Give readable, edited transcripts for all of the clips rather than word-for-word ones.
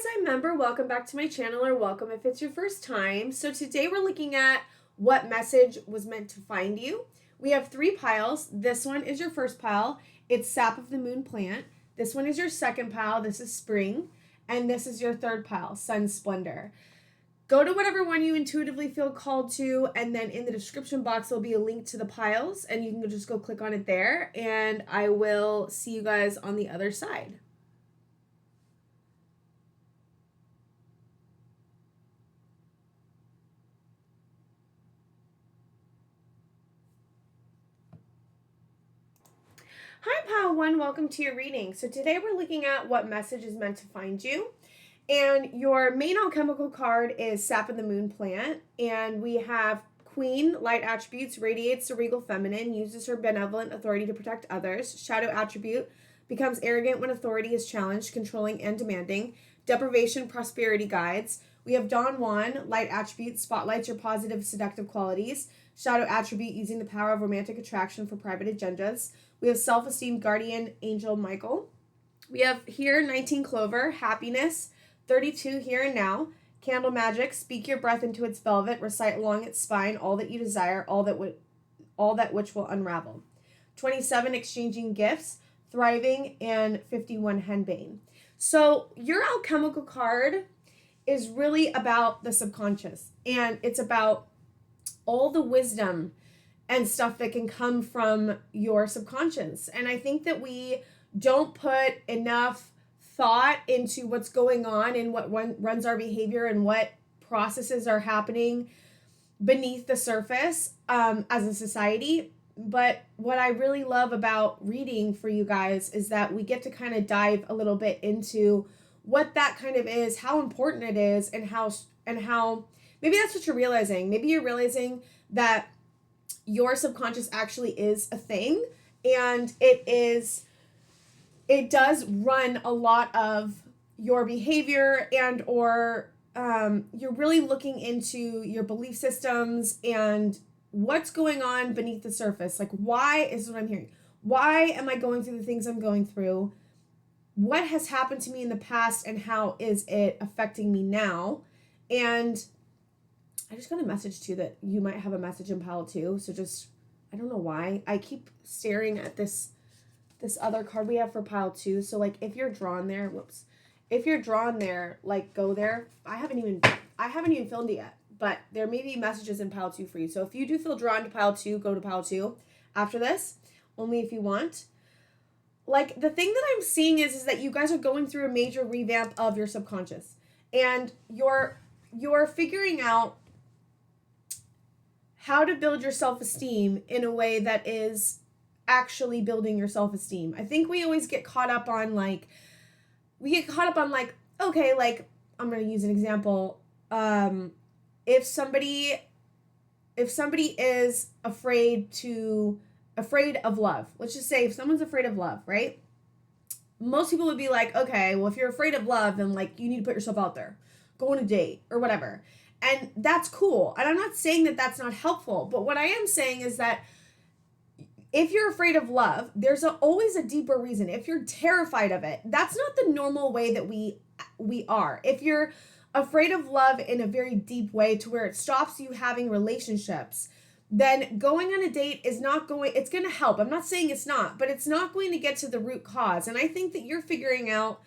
guys, I'm Member. Welcome back to my channel, or welcome if it's your first time. So today we're looking at what message was meant to find you. We have 3 piles. This one is your first pile. It's sap of the moon plant. This one is your second pile. This is spring. And this is your third pile, sun splendor. Go to whatever one you intuitively feel called to, and then in the description box there'll be a link to the piles, and you can just go click on it there, and I will see you guys on the other side. Hi, Pile 1. Welcome to your reading. So today we're looking at what message is meant to find you. And your main alchemical card is Sap of the Moon Plant. And we have Queen, light attributes, radiates the regal feminine, uses her benevolent authority to protect others. Shadow attribute, becomes arrogant when authority is challenged, controlling and demanding. Deprivation, prosperity guides. We have Don Juan, light attribute, spotlights your positive seductive qualities. Shadow attribute, using the power of romantic attraction for private agendas. We have self-esteem, guardian angel Michael. We have here 19 Clover, happiness. 32 here and now. Candle magic, speak your breath into its velvet, recite along its spine all that you desire, all that which will unravel. 27 exchanging gifts, thriving, and 51 henbane. So your alchemical card is really about the subconscious, and it's about all the wisdom and stuff that can come from your subconscious. And I think that we don't put enough thought into what's going on and what runs our behavior and what processes are happening beneath the surface as a society. But what I really love about reading for you guys is that we get to kind of dive a little bit into what that kind of is, how important it is, and how maybe that's what you're realizing. Maybe you're realizing that your subconscious actually is a thing, and it does run a lot of your behavior, and or you're really looking into your belief systems and what's going on beneath the surface. Like, why is what I'm hearing? Why am I going through the things I'm going through? What has happened to me in the past, and how is it affecting me now? And I just got a message too that you might have a message in pile 2. So just, I don't know why. I keep staring at this other card we have for pile 2. So like if you're drawn there, if you're drawn there, like go there. I haven't even filmed it yet, but there may be messages in pile 2 for you. So if you do feel drawn to pile 2, go to pile 2 after this, only if you want. Like the thing that I'm seeing is that you guys are going through a major revamp of your subconscious, and you're figuring out how to build your self-esteem in a way that is actually building your self-esteem. I think we always get caught up on like, okay, like I'm going to use an example. If somebody is afraid of love, let's just say if someone's afraid of love, right? Most people would be like, okay, well, if you're afraid of love, then like you need to put yourself out there, go on a date or whatever. And that's cool. And I'm not saying that that's not helpful, but what I am saying is that if you're afraid of love, there's always a deeper reason. If you're terrified of it, that's not the normal way that we are. If you're afraid of love in a very deep way to where it stops you having relationships, then going on a date is not going, it's going to help. I'm not saying it's not, but it's not going to get to the root cause. And I think that you're figuring out,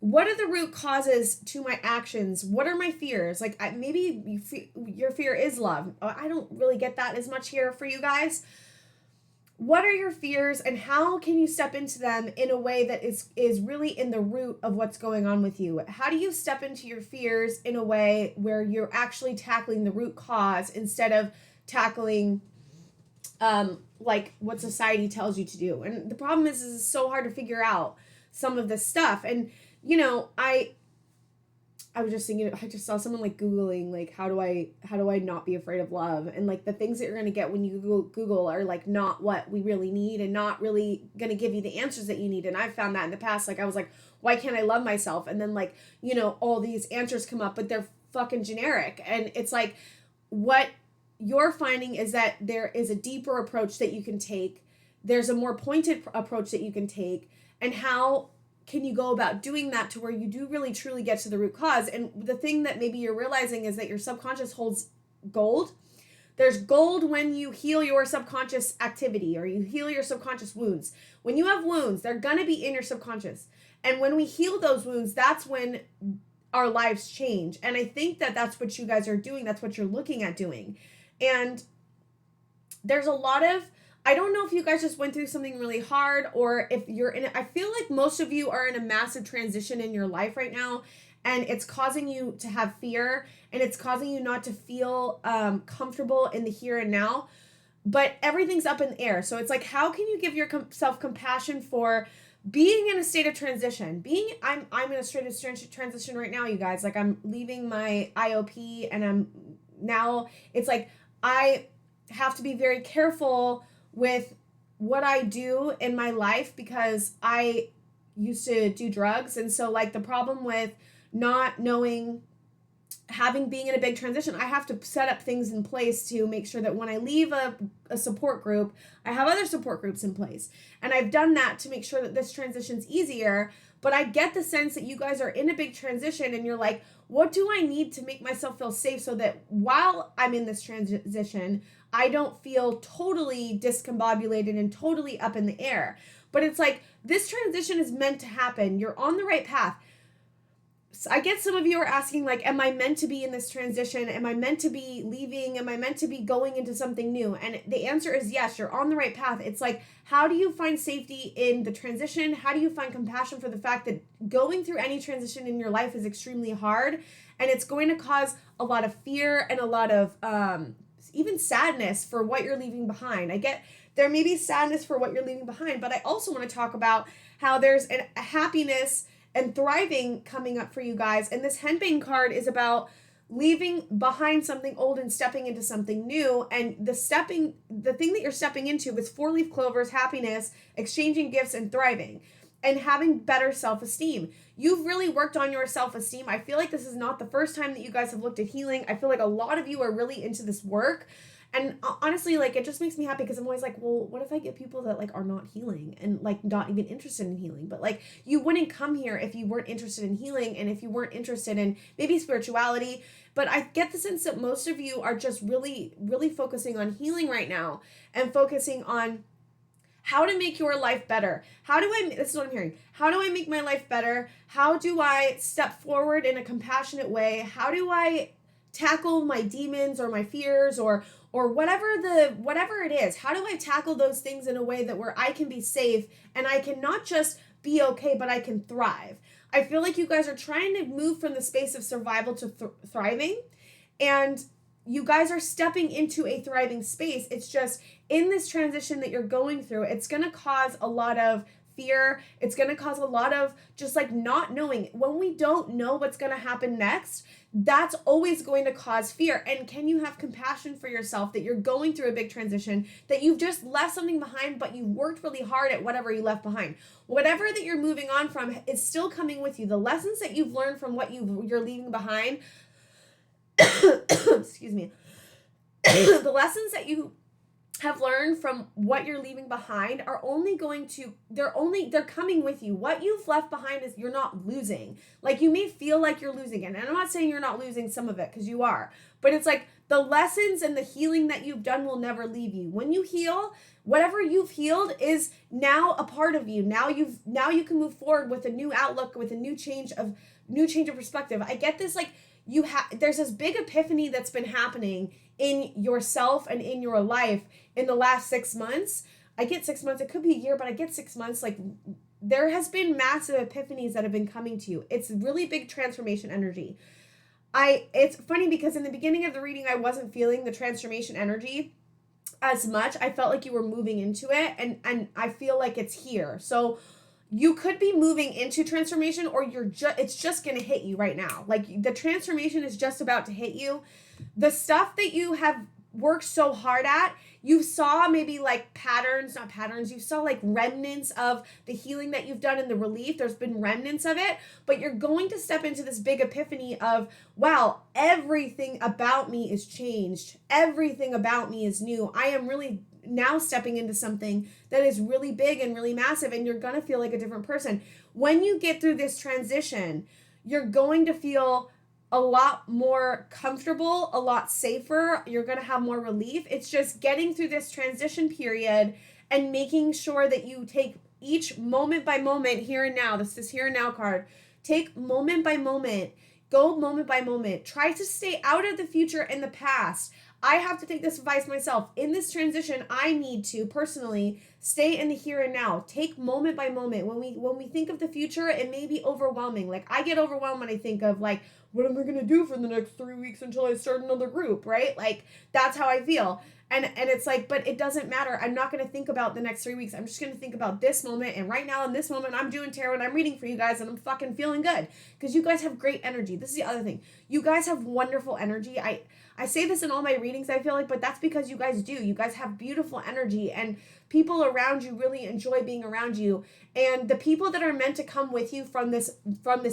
what are the root causes to my actions? What are my fears? Like maybe your fear is love. I don't really get that as much here for you guys. What are your fears, and how can you step into them in a way that is really in the root of what's going on with you? How do you step into your fears in a way where you're actually tackling the root cause instead of tackling like what society tells you to do? And the problem is it's so hard to figure out some of this stuff. And you know, I was just thinking, I just saw someone like Googling, like, how do I not be afraid of love? And like the things that you're going to get when you Google are like not what we really need, and not really going to give you the answers that you need. And I've found that in the past, like I was like, why can't I love myself? And then like, you know, all these answers come up, but they're fucking generic. And it's like, what you're finding is that there is a deeper approach that you can take. There's a more pointed approach that you can take. And how can you go about doing that to where you do really truly get to the root cause? And the thing that maybe you're realizing is that your subconscious holds gold. There's gold when you heal your subconscious activity or you heal your subconscious wounds. When you have wounds, they're going to be in your subconscious. And when we heal those wounds, that's when our lives change. And I think that that's what you guys are doing. That's what you're looking at doing. And there's a lot of, I don't know if you guys just went through something really hard or if you're in it. I feel like most of you are in a massive transition in your life right now. And it's causing you to have fear and it's causing you not to feel comfortable in the here and now. But everything's up in the air. So it's like, how can you give yourself compassion for being in a state of transition? I'm in a state of transition right now, you guys. Like I'm leaving my IOP and it's like I have to be very careful with what I do in my life because I used to do drugs. And so like the problem with not knowing, being in a big transition, I have to set up things in place to make sure that when I leave a support group, I have other support groups in place. And I've done that to make sure that this transition's easier. But I get the sense that you guys are in a big transition and you're like, what do I need to make myself feel safe so that while I'm in this transition, I don't feel totally discombobulated and totally up in the air. But it's like, this transition is meant to happen. You're on the right path. So I get some of you are asking, like, am I meant to be in this transition? Am I meant to be leaving? Am I meant to be going into something new? And the answer is yes, you're on the right path. It's like, how do you find safety in the transition? How do you find compassion for the fact that going through any transition in your life is extremely hard? And it's going to cause a lot of fear and a lot of even sadness for what you're leaving behind. I get there may be sadness for what you're leaving behind, but I also want to talk about how there's a happiness and thriving coming up for you guys. And this henbane card is about leaving behind something old and stepping into something new. And the thing that you're stepping into is 4-leaf clovers, happiness, exchanging gifts, and thriving, and having better self-esteem. You've really worked on your self-esteem. I feel like this is not the first time that you guys have looked at healing. I feel like a lot of you are really into this work. And honestly, like, it just makes me happy because I'm always like, well, what if I get people that like are not healing and like not even interested in healing? But like, you wouldn't come here if you weren't interested in healing and if you weren't interested in maybe spirituality. But I get the sense that most of you are just really, really focusing on healing right now and focusing on how to make your life better. This is what I'm hearing. How do I make my life better? How do I step forward in a compassionate way? How do I tackle my demons or my fears or whatever it is? How do I tackle those things in a way that where I can be safe and I can not just be okay, but I can thrive? I feel like you guys are trying to move from the space of survival to thriving, and you guys are stepping into a thriving space. It's just in this transition that you're going through, it's going to cause a lot of fear. It's going to cause a lot of just like not knowing. When we don't know what's going to happen next, that's always going to cause fear. And can you have compassion for yourself that you're going through a big transition, that you've just left something behind, but you worked really hard at whatever you left behind? Whatever that you're moving on from is still coming with you. The lessons that you've learned from what you're leaving behind, excuse me, the lessons that you have learned from what you're leaving behind are they're coming with you. What you've left behind is you're not losing. Like, you may feel like you're losing it, and I'm not saying you're not losing some of it, because you are, but it's like the lessons and the healing that you've done will never leave you. When you heal, whatever you've healed is now a part of you. Now you can move forward with a new outlook, with a new change of perspective. I get this, like, there's this big epiphany that's been happening in yourself and in your life in the last 6 months. I get 6 months, it could be a year, but I get 6 months. Like, there has been massive epiphanies that have been coming to you. It's really big transformation energy. It's funny because in the beginning of the reading, I wasn't feeling the transformation energy as much. I felt like you were moving into it, and I feel like it's here. So you could be moving into transformation, or it's just going to hit you right now. Like, the transformation is just about to hit you. The stuff that you have worked so hard at, you saw maybe like you saw like remnants of the healing that you've done and the relief. There's been remnants of it, but you're going to step into this big epiphany of, wow, everything about me is changed. Everything about me is new. I am really now stepping into something that is really big and really massive, and you're going to feel like a different person. When you get through this transition, you're going to feel a lot more comfortable, a lot safer. You're going to have more relief. It's just getting through this transition period and making sure that you take each moment by moment, here and now. This is here and now card. Take moment by moment. Go moment by moment. Try to stay out of the future and the past. I have to take this advice myself. In this transition, I need to personally stay in the here and now. Take moment by moment. When we think of the future, it may be overwhelming. Like, I get overwhelmed when I think of, like, what am I going to do for the next 3 weeks until I start another group, right? Like, that's how I feel. And it's like, but it doesn't matter. I'm not going to think about the next 3 weeks. I'm just going to think about this moment. And right now in this moment, I'm doing tarot and I'm reading for you guys and I'm fucking feeling good because you guys have great energy. This is the other thing. You guys have wonderful energy. I say this in all my readings, I feel like, but that's because you guys do. You guys have beautiful energy and people around you really enjoy being around you. And the people that are meant to come with you from this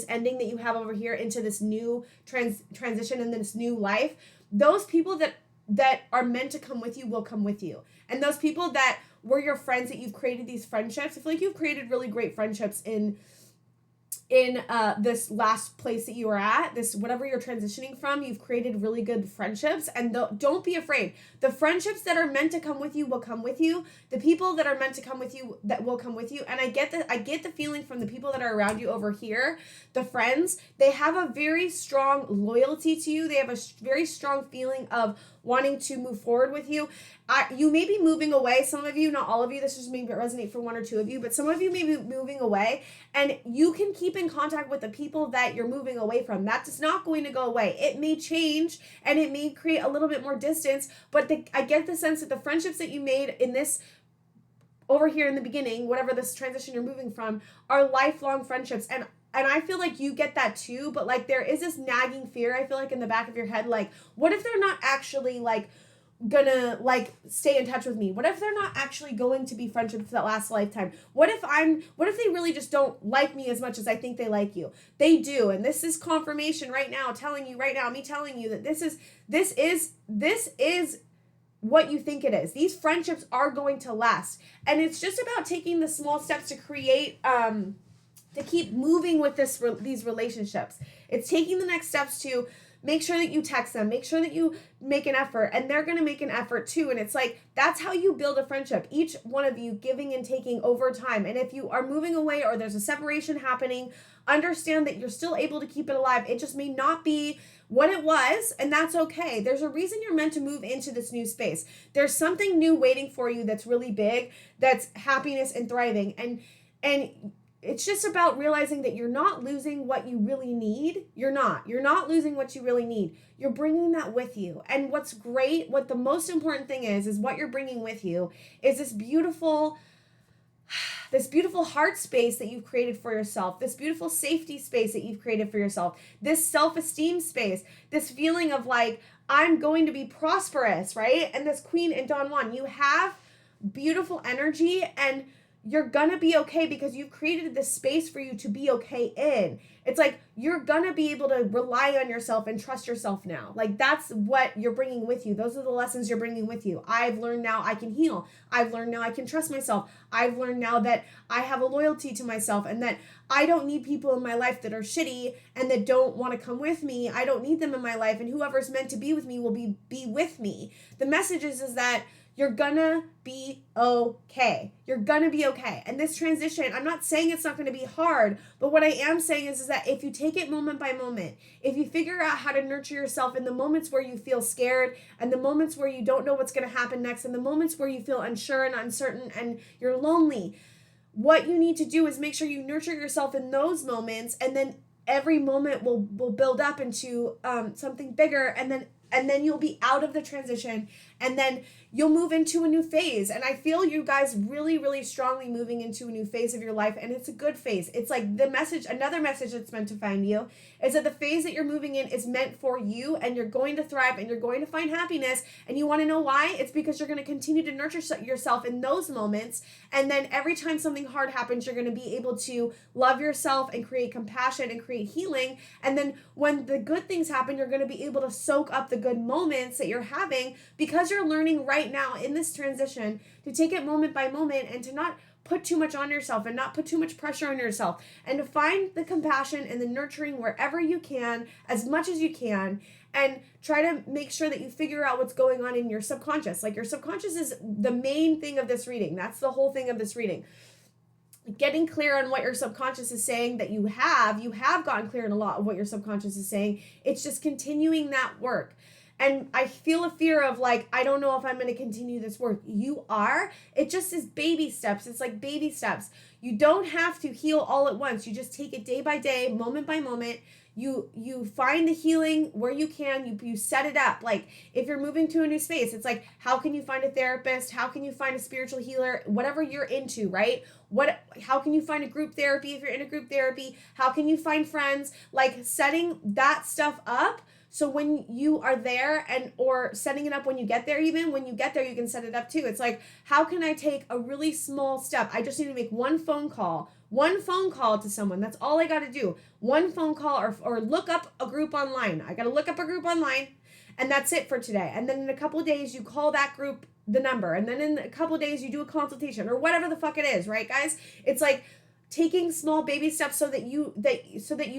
ending that you have over here into this new transition and this new life, those people that are meant to come with you will come with you. And those people that were your friends, that you've created these friendships, I feel like you've created really great friendships in this last place that you were at, this whatever you're transitioning from. You've created really good friendships, and don't be afraid. The friendships that are meant to come with you will come with you. The people that are meant to come with you that will come with you. And I get the feeling from the people that are around you over here, the friends, they have a very strong loyalty to you. They have a very strong feeling of wanting to move forward with you. You may be moving away. Some of you, not all of you, this just may resonate for one or two of you, but some of you may be moving away, and you can keep in contact with the people that you're moving away from. That is not going to go away. It may change and it may create a little bit more distance, but I get the sense that the friendships that you made in this over here in the beginning, whatever this transition you're moving from, are lifelong friendships. And I feel like you get that too, but like there is this nagging fear, I feel like, in the back of your head, like, what if they're not actually like gonna like stay in touch with me? What if they're not actually going to be friendships that last a lifetime? What if they really just don't like me as much as I think they like you? They do. And this is confirmation right now, telling you that this is what you think it is. These friendships are going to last. And it's just about taking the small steps to create to keep moving with these relationships. It's taking the next steps to make sure that you text them, make sure that you make an effort, and they're going to make an effort too. And it's like, that's how you build a friendship. Each one of you giving and taking over time. And if you are moving away or there's a separation happening, understand that you're still able to keep it alive. It just may not be what it was, and that's okay. There's a reason you're meant to move into this new space. There's something new waiting for you that's really big, that's happiness and thriving. And it's just about realizing that you're not losing what you really need. You're not losing what you really need. You're bringing that with you. And what's great, what the most important thing is what you're bringing with you is this beautiful heart space that you've created for yourself, this beautiful safety space that you've created for yourself, this self-esteem space, this feeling of like, I'm going to be prosperous, right? And this Queen and Don Juan, you have beautiful energy, and you're gonna be okay because you've created this space for you to be okay in. It's like you're gonna be able to rely on yourself and trust yourself now. Like, that's what you're bringing with you. Those are the lessons you're bringing with you. I've learned now I can heal. I've learned now I can trust myself. I've learned now that I have a loyalty to myself and that I don't need people in my life that are shitty and that don't want to come with me. I don't need them in my life, and whoever's meant to be with me will be with me. The message is that you're gonna be okay. You're gonna be okay. And this transition, I'm not saying it's not gonna be hard, but what I am saying is that if you take it moment by moment, if you figure out how to nurture yourself in the moments where you feel scared and the moments where you don't know what's gonna happen next and the moments where you feel unsure and uncertain and you're lonely, what you need to do is make sure you nurture yourself in those moments, and then every moment will build up into something bigger, and then you'll be out of the transition, and then you'll move into a new phase. And I feel you guys really, really strongly moving into a new phase of your life, and it's a good phase. It's like another message that's meant to find you is that the phase that you're moving in is meant for you, and you're going to thrive, and you're going to find happiness. And you want to know why? It's because you're going to continue to nurture yourself in those moments, and then every time something hard happens, you're going to be able to love yourself and create compassion and create healing. And then when the good things happen, you're going to be able to soak up the good moments that you're having because are learning right now in this transition to take it moment by moment and to not put too much on yourself and not put too much pressure on yourself, and to find the compassion and the nurturing wherever you can, as much as you can, and try to make sure that you figure out what's going on in your subconscious. Like, your subconscious is the main thing of this reading. That's the whole thing of this reading. Getting clear on what your subconscious is saying that you have gotten clear on a lot of what your subconscious is saying. It's just continuing that work. And I feel a fear of like, I don't know if I'm going to continue this work. You are. It just is baby steps. It's like baby steps. You don't have to heal all at once. You just take it day by day, moment by moment. You find the healing where you can. You set it up. Like, if you're moving to a new space, it's like, how can you find a therapist? How can you find a spiritual healer? Whatever you're into, right? How can you find a group therapy if you're in a group therapy? How can you find friends? Like, setting that stuff up. So when you are there, or setting it up when you get there, even when you get there, you can set it up too. It's like, how can I take a really small step? I just need to make one phone call to someone. That's all I got to do. One phone call, or look up a group online. I got to look up a group online, and that's it for today. And then in a couple of days, you call that group the number. And then in a couple of days, you do a consultation or whatever the fuck it is, right, guys? It's like taking small baby steps so that you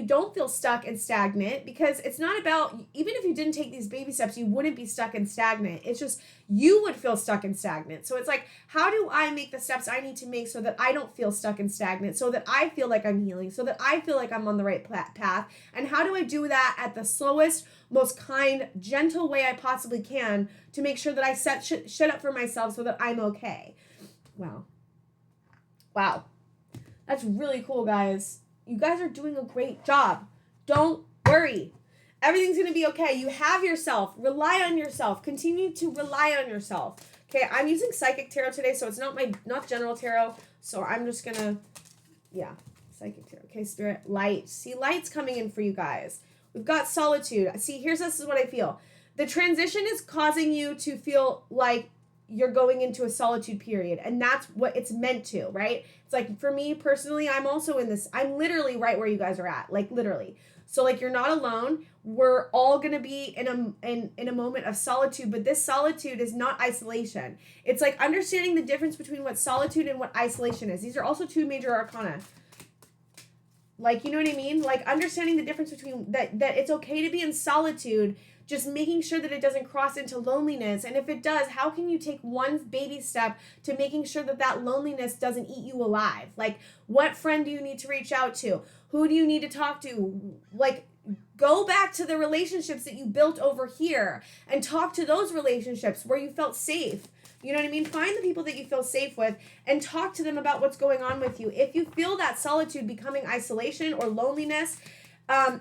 don't feel stuck and stagnant, because it's not about, even if you didn't take these baby steps, you wouldn't be stuck and stagnant. It's just you would feel stuck and stagnant. So it's like, how do I make the steps I need to make so that I don't feel stuck and stagnant, so that I feel like I'm healing, so that I feel like I'm on the right path? And how do I do that at the slowest, most kind, gentle way I possibly can to make sure that I set shit up for myself so that I'm okay? Wow. That's really cool, guys. You guys are doing a great job. Don't worry. Everything's going to be okay. You have yourself. Rely on yourself. Continue to rely on yourself. Okay, I'm using Psychic Tarot today, so it's not General Tarot. So I'm just going to, Psychic Tarot. Okay, Spirit, light. See, light's coming in for you guys. We've got solitude. See, this is what I feel. The transition is causing you to feel like you're going into a solitude period, and that's what it's meant to, right? It's like, for me personally, I'm also in this, I'm literally right where you guys are at, like literally. So like, you're not alone. We're all going to be in a moment of solitude, but this solitude is not isolation. It's like understanding the difference between what solitude and what isolation is. These are also two major arcana. Like, you know what I mean? Like, understanding the difference between that it's okay to be in solitude, just making sure that it doesn't cross into loneliness. And if it does, how can you take one baby step to making sure that loneliness doesn't eat you alive? Like, what friend do you need to reach out to? Who do you need to talk to? Like, go back to the relationships that you built over here and talk to those relationships where you felt safe. You know what I mean? Find the people that you feel safe with and talk to them about what's going on with you. If you feel that solitude becoming isolation or loneliness,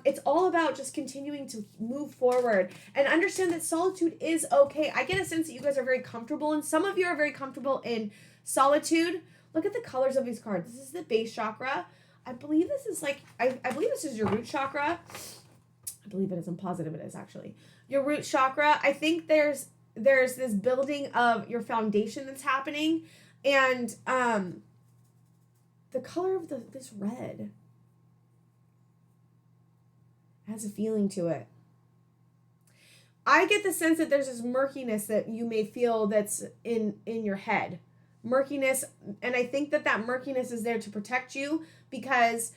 it's all about just continuing to move forward and understand that solitude is okay. I get a sense that you guys are very comfortable, and some of you are very comfortable in solitude. Look at the colors of these cards. This is the base chakra. I believe this is I believe this is your root chakra. I believe it is. I'm positive it is, actually. Your root chakra. I think there's this building of your foundation that's happening, and the color of this red has a feeling to it. I get the sense that there's this murkiness that you may feel that's in your head. Murkiness, and I think that murkiness is there to protect you, because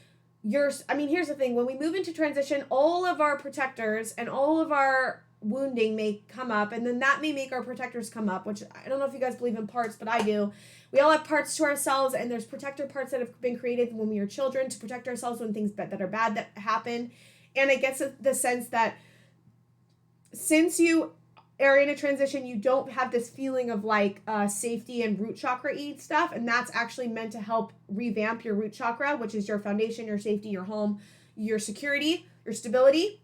here's the thing. When we move into transition, all of our protectors and all of our wounding may come up, and then that may make our protectors come up, which I don't know if you guys believe in parts, but I do. We all have parts to ourselves, and there's protector parts that have been created when we were children to protect ourselves when things that are bad that happen. And I get the sense that since you are in a transition, you don't have this feeling of like safety and root chakra-y stuff. And that's actually meant to help revamp your root chakra, which is your foundation, your safety, your home, your security, your stability.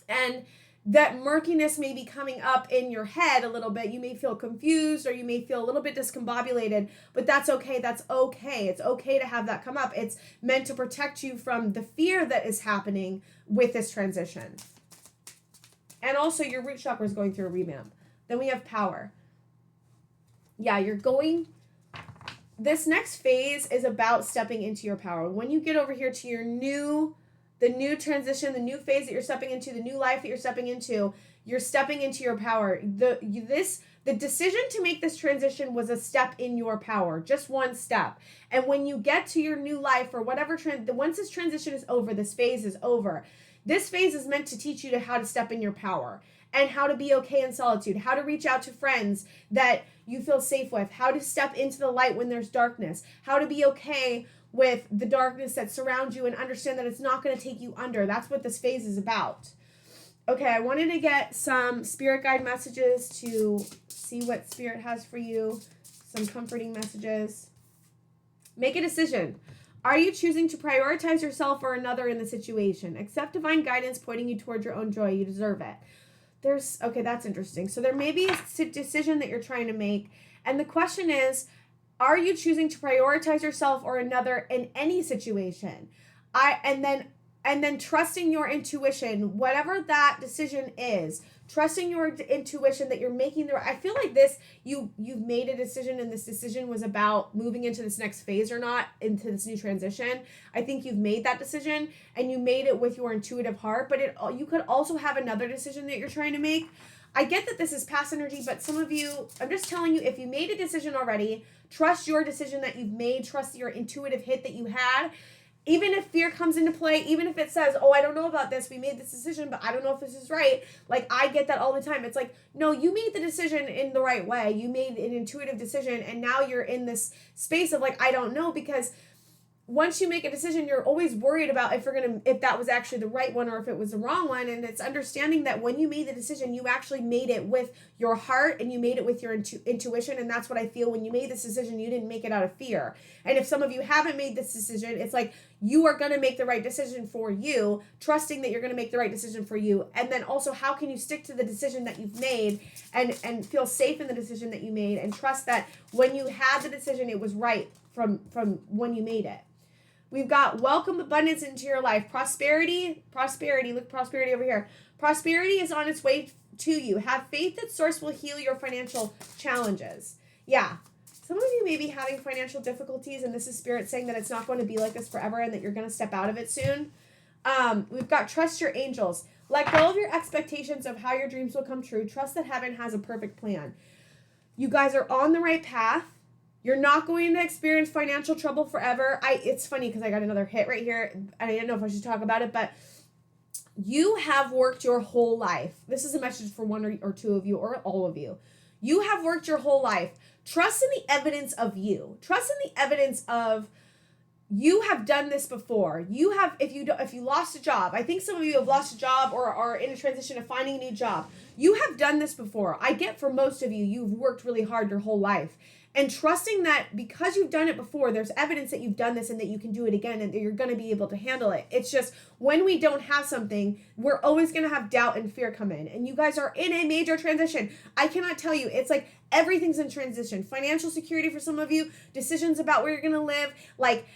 And that murkiness may be coming up in your head a little bit. You may feel confused, or you may feel a little bit discombobulated, but that's okay. That's okay. It's okay to have that come up. It's meant to protect you from the fear that is happening with this transition. And also, your root chakra is going through a revamp. Then we have power. Yeah, this next phase is about stepping into your power. When you get over here to your new the new transition, the new phase that you're stepping into, the new life that you're stepping into your power. The decision to make this transition was a step in your power, just one step. And when you get to your new life or whatever once this transition is over, this phase is over. This phase is meant to teach you how to step in your power and how to be okay in solitude, how to reach out to friends that you feel safe with, how to step into the light when there's darkness, how to be okay with the darkness that surrounds you and understand that it's not going to take you under. That's what this phase is about. Okay, I wanted to get some spirit guide messages to see what spirit has for you, some comforting messages. Make a decision. Are you choosing to prioritize yourself or another in the situation? Accept divine guidance pointing you towards your own joy. You deserve it. Okay, that's interesting. So there may be a decision that you're trying to make. And the question is, are you choosing to prioritize yourself or another in any situation? And then trusting your intuition, whatever that decision is, trusting your intuition that you're making I feel like you've made a decision, and this decision was about moving into this next phase or not, into this new transition. I think you've made that decision, and you made it with your intuitive heart, but you could also have another decision that you're trying to make. I get that this is past energy, but some of you, I'm just telling you, if you made a decision already, trust your decision that you've made, trust your intuitive hit that you had. Even if fear comes into play, even if it says, oh, I don't know about this, we made this decision, but I don't know if this is right. Like, I get that all the time. It's like, no, you made the decision in the right way. You made an intuitive decision, and now you're in this space of like, I don't know, because once you make a decision, you're always worried about if that was actually the right one or if it was the wrong one. And it's understanding that when you made the decision, you actually made it with your heart and you made it with your intuition. And that's what I feel when you made this decision, you didn't make it out of fear. And if some of you haven't made this decision, it's like you are going to make the right decision for you, trusting that you're going to make the right decision for you. And then also, how can you stick to the decision that you've made and feel safe in the decision that you made and trust that when you had the decision, it was right from when you made it. We've got welcome abundance into your life. Prosperity, look, prosperity over here. Prosperity is on its way to you. Have faith that source will heal your financial challenges. Yeah. Some of you may be having financial difficulties, and this is spirit saying that it's not going to be like this forever and that you're going to step out of it soon. We've got trust your angels. Let go of your expectations of how your dreams will come true. Trust that heaven has a perfect plan. You guys are on the right path. You're not going to experience financial trouble forever. It's funny because I got another hit right here. I didn't know if I should talk about it, but you have worked your whole life. This is a message for one or two of you or all of you. You have worked your whole life. Trust in the evidence of you. Trust in the evidence of you have done this before. You have, if you lost a job, I think some of you have lost a job or are in a transition of finding a new job. You have done this before. I get for most of you, you've worked really hard your whole life. And trusting that because you've done it before, there's evidence that you've done this and that you can do it again and that you're going to be able to handle it. It's just when we don't have something, we're always going to have doubt and fear come in. And you guys are in a major transition. I cannot tell you. It's like everything's in transition. Financial security for some of you, decisions about where you're going to live, like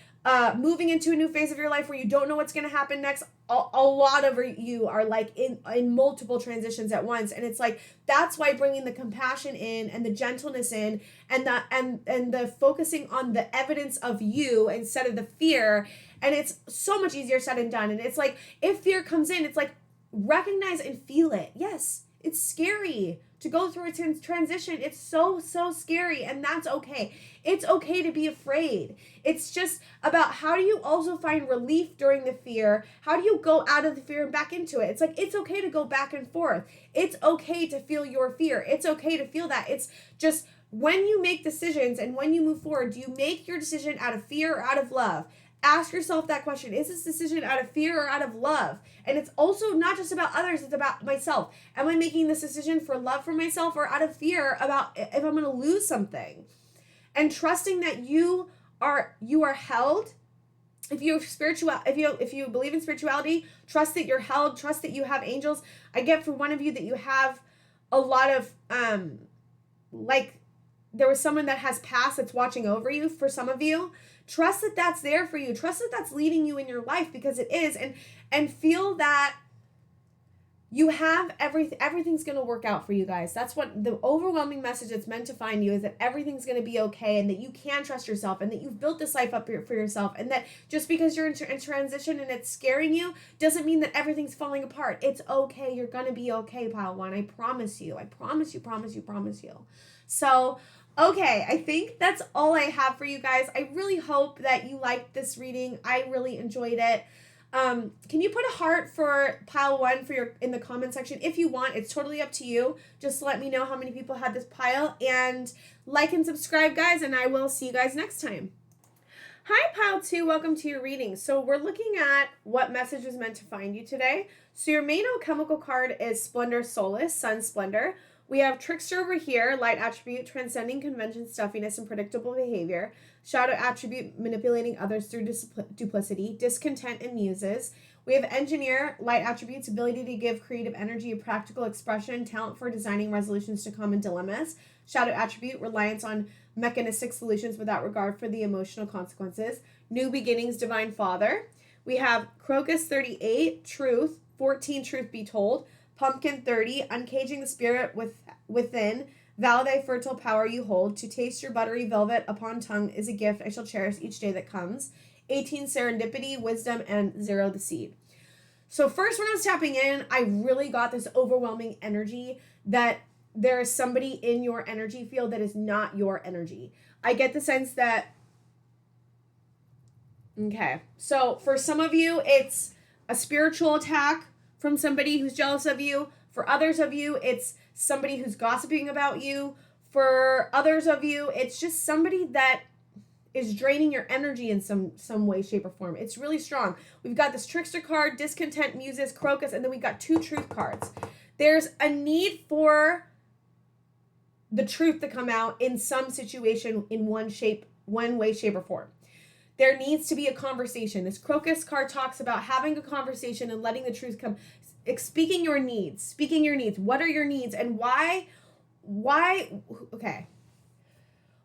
moving into a new phase of your life where you don't know what's going to happen next. A lot of you are like in multiple transitions at once, and it's like that's why bringing the compassion in and the gentleness in and the focusing on the evidence of you instead of the fear, and it's so much easier said than done. And it's like if fear comes in, it's like recognize and feel it. Yes, it's scary to go through a transition. It's so scary, and that's okay. It's okay to be afraid. It's just about how do you also find relief during the fear? How do you go out of the fear and back into it? It's like it's okay to go back and forth. It's okay to feel your fear. It's okay to feel that. It's just when you make decisions and when you move forward, do you make your decision out of fear or out of love? Ask yourself that question. Is this decision out of fear or out of love? And it's also not just about others, it's about myself. Am I making this decision for love for myself or out of fear about if I'm going to lose something? And trusting that you are held. If you believe in spirituality, trust that you're held, trust that you have angels. I get for one of you that you have a lot of like there was someone that has passed that's watching over you. For some of you, trust that that's there for you. Trust that that's leading you in your life because it is, and feel that you have everything's going to work out for you guys. That's what the overwhelming message that's meant to find you is, that everything's going to be okay, and that you can trust yourself, and that you've built this life up for yourself, and that just because you're in transition and it's scaring you doesn't mean that everything's falling apart. It's okay. You're going to be okay, pile one. I promise you. I promise you, promise you, promise you. So, okay, I think that's all I have for you guys. I really hope that you liked this reading. I really enjoyed it. Can you put a heart for pile one in the comment section if you want? It's totally up to you. Just let me know how many people had this pile, and like and subscribe, guys, and I will see you guys next time. Hi, pile two. Welcome to your reading. So we're looking at what message is meant to find you today. So your main alchemical card is Splendor Solace, Sun Splendor. We have Trickster over here, light attribute, transcending convention, stuffiness, and predictable behavior. Shadow attribute, manipulating others through duplicity. Discontent and muses. We have engineer, light attributes, ability to give creative energy a practical expression, talent for designing resolutions to common dilemmas. Shadow attribute, reliance on mechanistic solutions without regard for the emotional consequences. New beginnings, divine father. We have Crocus 38, truth, 14, truth be told. Pumpkin 30, uncaging the spirit within. Validate fertile power you hold. To taste your buttery velvet upon tongue is a gift I shall cherish each day that comes. 18, serendipity, wisdom, and 0, the seed. So first, when I was tapping in, I really got this overwhelming energy that there is somebody in your energy field that is not your energy. I get the sense that, okay, so for some of you, it's a spiritual attack from somebody who's jealous of you. For others of you, it's somebody who's gossiping about you. For others of you, it's just somebody that is draining your energy in some way, shape, or form. It's really strong. We've got this trickster card, discontent, muses, crocus, and then we've got 2 truth cards. There's a need for the truth to come out in some situation in one way, shape, or form. There needs to be a conversation. This crocus card talks about having a conversation and letting the truth come. Speaking your needs. What are your needs, and why, okay.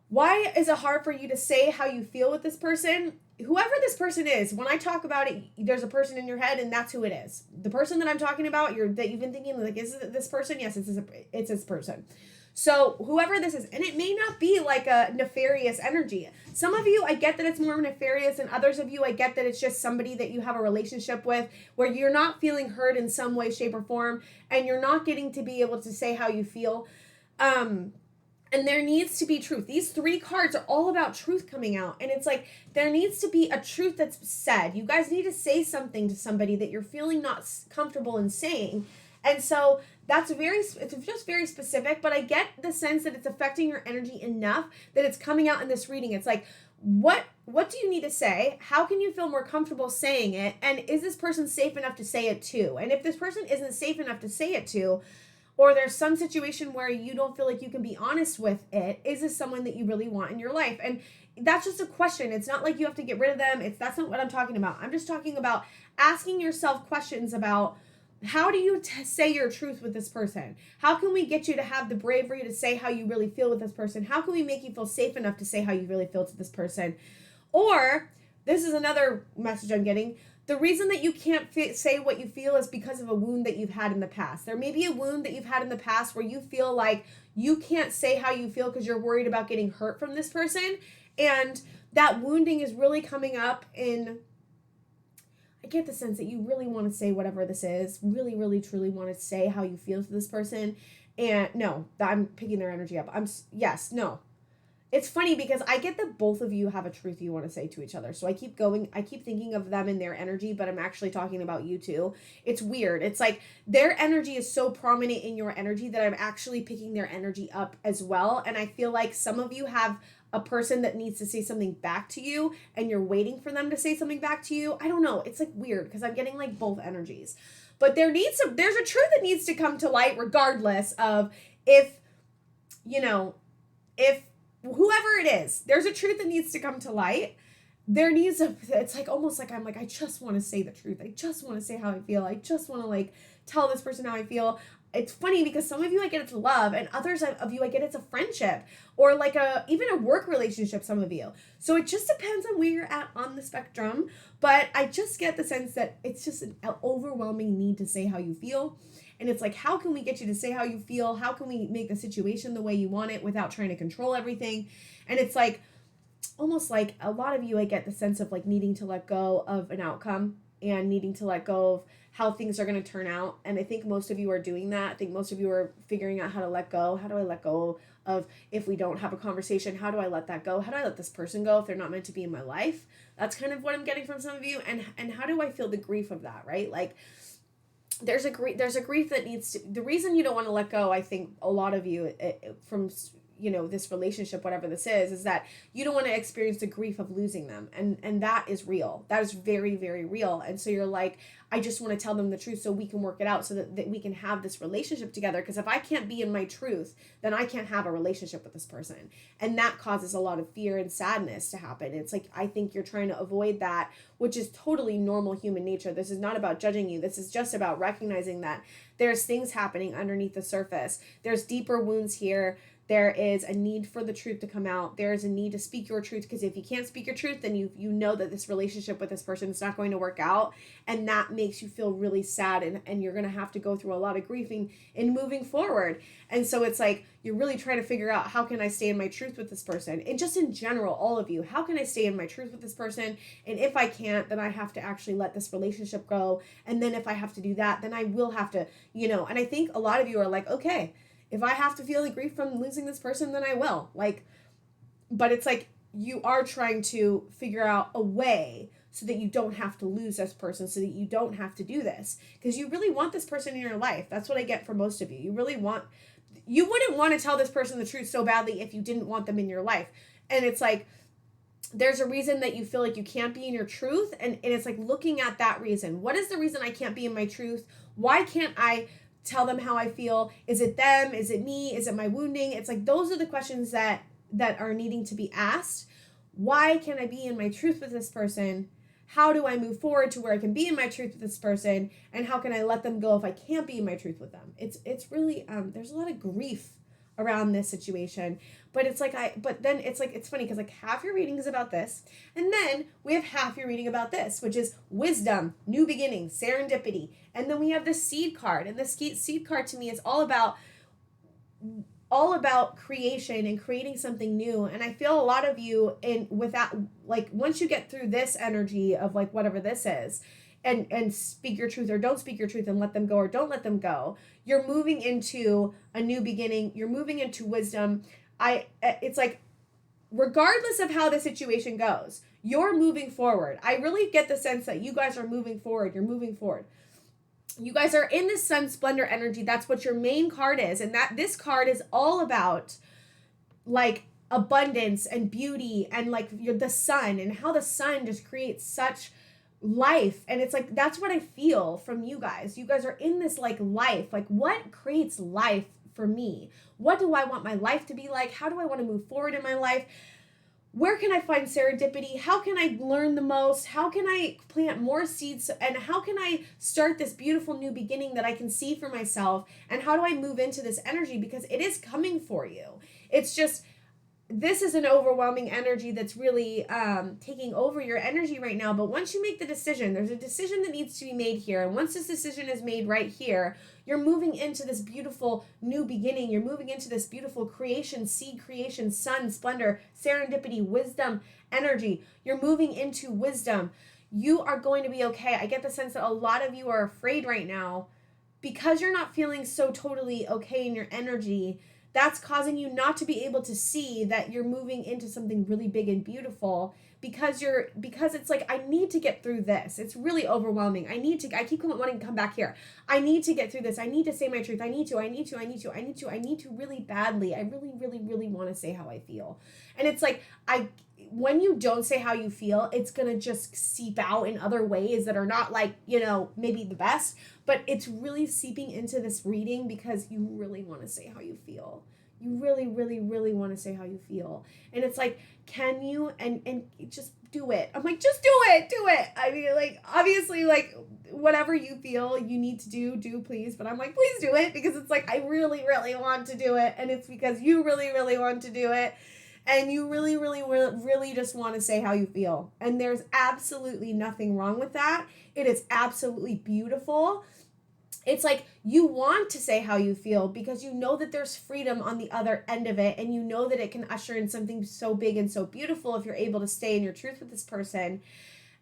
Why is it hard for you to say how you feel with this person? Whoever this person is, when I talk about it, there's a person in your head, and that's who it is. The person that I'm talking about, that you've been thinking, like, is it this person? Yes, it's this person. So whoever this is, and it may not be like a nefarious energy. Some of you, I get that it's more nefarious, and others of you, I get that it's just somebody that you have a relationship with where you're not feeling heard in some way, shape, or form, and you're not getting to be able to say how you feel. And there needs to be truth. These 3 cards are all about truth coming out. And it's like, there needs to be a truth that's said. You guys need to say something to somebody that you're feeling not comfortable in saying. And so it's just very specific, but I get the sense that it's affecting your energy enough that it's coming out in this reading. It's like, what do you need to say? How can you feel more comfortable saying it? And is this person safe enough to say it to? And if this person isn't safe enough to say it to, or there's some situation where you don't feel like you can be honest with it, is this someone that you really want in your life? And that's just a question. It's not like you have to get rid of them. That's not what I'm talking about. I'm just talking about asking yourself questions about, how do you say your truth with this person? How can we get you to have the bravery to say how you really feel with this person? How can we make you feel safe enough to say how you really feel to this person? Or, this is another message I'm getting, the reason that you can't say what you feel is because of a wound that you've had in the past. There may be a wound that you've had in the past where you feel like you can't say how you feel because you're worried about getting hurt from this person. And that wounding is really coming up in, I get the sense that you really want to say whatever this is, really, really, truly want to say how you feel to this person. And no, I'm picking their energy up. No. It's funny because I get that both of you have a truth you want to say to each other. So I keep thinking of them and their energy, but I'm actually talking about you too. It's weird. It's like their energy is so prominent in your energy that I'm actually picking their energy up as well. And I feel like some of you have a person that needs to say something back to you and you're waiting for them to say something back to you. I don't know. It's like weird because I'm getting like both energies. But there's a truth that needs to come to light regardless of if whoever it is, there's a truth that needs to come to light. It's like almost like I just want to say the truth. I just want to say how I feel. I just want to like tell this person how I feel. it's funny because some of you I get it's love, and others of you I get it's a friendship, or like even a work relationship, some of you. So it just depends on where you're at on the spectrum, but I just get the sense that it's just an overwhelming need to say how you feel. And it's like, how can we get you to say how you feel? How can we make the situation the way you want it without trying to control everything? And it's like, almost like a lot of you, I get the sense of like needing to let go of an outcome and needing to let go of how things are going to turn out. And I think most of you are doing that. I think most of you are figuring out how to let go. How do I let go of, if we don't have a conversation, how do I let that go? How do I let this person go if they're not meant to be in my life? That's kind of what I'm getting from some of you. And how do I feel the grief of that, right? Like, there's a grief that needs to, the reason you don't want to let go, I think a lot of you from, this relationship, whatever this is that you don't want to experience the grief of losing them. And that is real. That is very, very real. And so you're like, I just want to tell them the truth so we can work it out, so that we can have this relationship together. Because if I can't be in my truth, then I can't have a relationship with this person. And that causes a lot of fear and sadness to happen. It's like, I think you're trying to avoid that, which is totally normal human nature. This is not about judging you. This is just about recognizing that there's things happening underneath the surface. There's deeper wounds here. There is a need for the truth to come out. There is a need to speak your truth, because if you can't speak your truth, then you know that this relationship with this person is not going to work out. And that makes you feel really sad, and you're going to have to go through a lot of grieving in moving forward. And so it's like, you're really trying to figure out, how can I stay in my truth with this person? And just in general, all of you, how can I stay in my truth with this person? And if I can't, then I have to actually let this relationship go. And then if I have to do that, then I will have to, and I think a lot of you are like, okay, if I have to feel the grief from losing this person, then I will. Like, but it's like, you are trying to figure out a way so that you don't have to lose this person, so that you don't have to do this. Because you really want this person in your life. That's what I get from most of you. You wouldn't want to tell this person the truth so badly if you didn't want them in your life. And it's like, there's a reason that you feel like you can't be in your truth. And it's like, looking at that reason. What is the reason I can't be in my truth? Why can't I tell them how I feel? Is it them? Is it me? Is it my wounding? It's like, those are the questions that are needing to be asked. Why can't I be in my truth with this person? How do I move forward to where I can be in my truth with this person? And how can I let them go if I can't be in my truth with them? It's really, there's a lot of grief around this situation. But it's like, it's funny because like half your reading is about this. And then we have half your reading about this, which is wisdom, new beginnings, serendipity. And then we have the seed card. And the seed card to me is all about creation and creating something new. And I feel a lot of you with that, like, once you get through this energy of like whatever this is, and speak your truth or don't speak your truth, and let them go or don't let them go, you're moving into a new beginning. You're moving into wisdom. It's like, regardless of how the situation goes, you're moving forward. I really get the sense that you guys are moving forward. You're moving forward. You guys are in this sun splendor energy. That's what your main card is. And that this card is all about like abundance and beauty, and like the sun, and how the sun just creates such life. And it's like, that's what I feel from you guys. You guys are in this like life. Like, what creates life for me? What do I want my life to be like? How do I want to move forward in my life? Where can I find serendipity? How can I learn the most? How can I plant more seeds? And how can I start this beautiful new beginning that I can see for myself? And how do I move into this energy? Because it is coming for you. It's just, this is an overwhelming energy that's really taking over your energy right now. But once you make the decision, there's a decision that needs to be made here. And once this decision is made right here, you're moving into this beautiful new beginning. You're moving into this beautiful creation, seed creation, sun, splendor, serendipity, wisdom, energy. You're moving into wisdom. You are going to be okay. I get the sense that a lot of you are afraid right now because you're not feeling so totally okay in your energy. That's causing you not to be able to see that you're moving into something really big and beautiful, because it's like, I need to get through this. It's really overwhelming. I keep wanting to come back here. I need to get through this. I need to say my truth. I need to really badly. I really, really, really want to say how I feel. And it's like, when you don't say how you feel, it's going to just seep out in other ways that are not like, maybe the best, but it's really seeping into this reading because you really want to say how you feel. You really, really, really want to say how you feel. And it's like, can you, and just do it. I'm like, just do it. I mean, like, obviously, like, whatever you feel you need to do please. But I'm like, please do it, because it's like, I really, really want to do it. And it's because you really, really want to do it. And you really, really, really just want to say how you feel. And there's absolutely nothing wrong with that. It is absolutely beautiful. It's like, you want to say how you feel because you know that there's freedom on the other end of it, and you know that it can usher in something so big and so beautiful if you're able to stay in your truth with this person.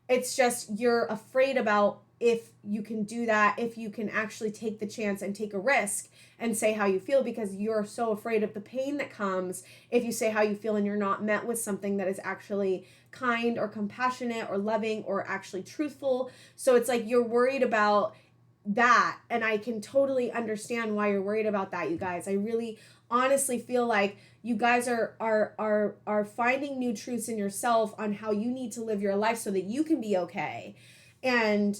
It's just, you're afraid about if you can do that, if you can actually take the chance and take a risk and say how you feel, because you're so afraid of the pain that comes if you say how you feel and you're not met with something that is actually kind or compassionate or loving or actually truthful. So it's like, you're worried about that, and I can totally understand why you're worried about that, you guys. I really honestly feel like you guys are finding new truths in yourself on how you need to live your life so that you can be okay, and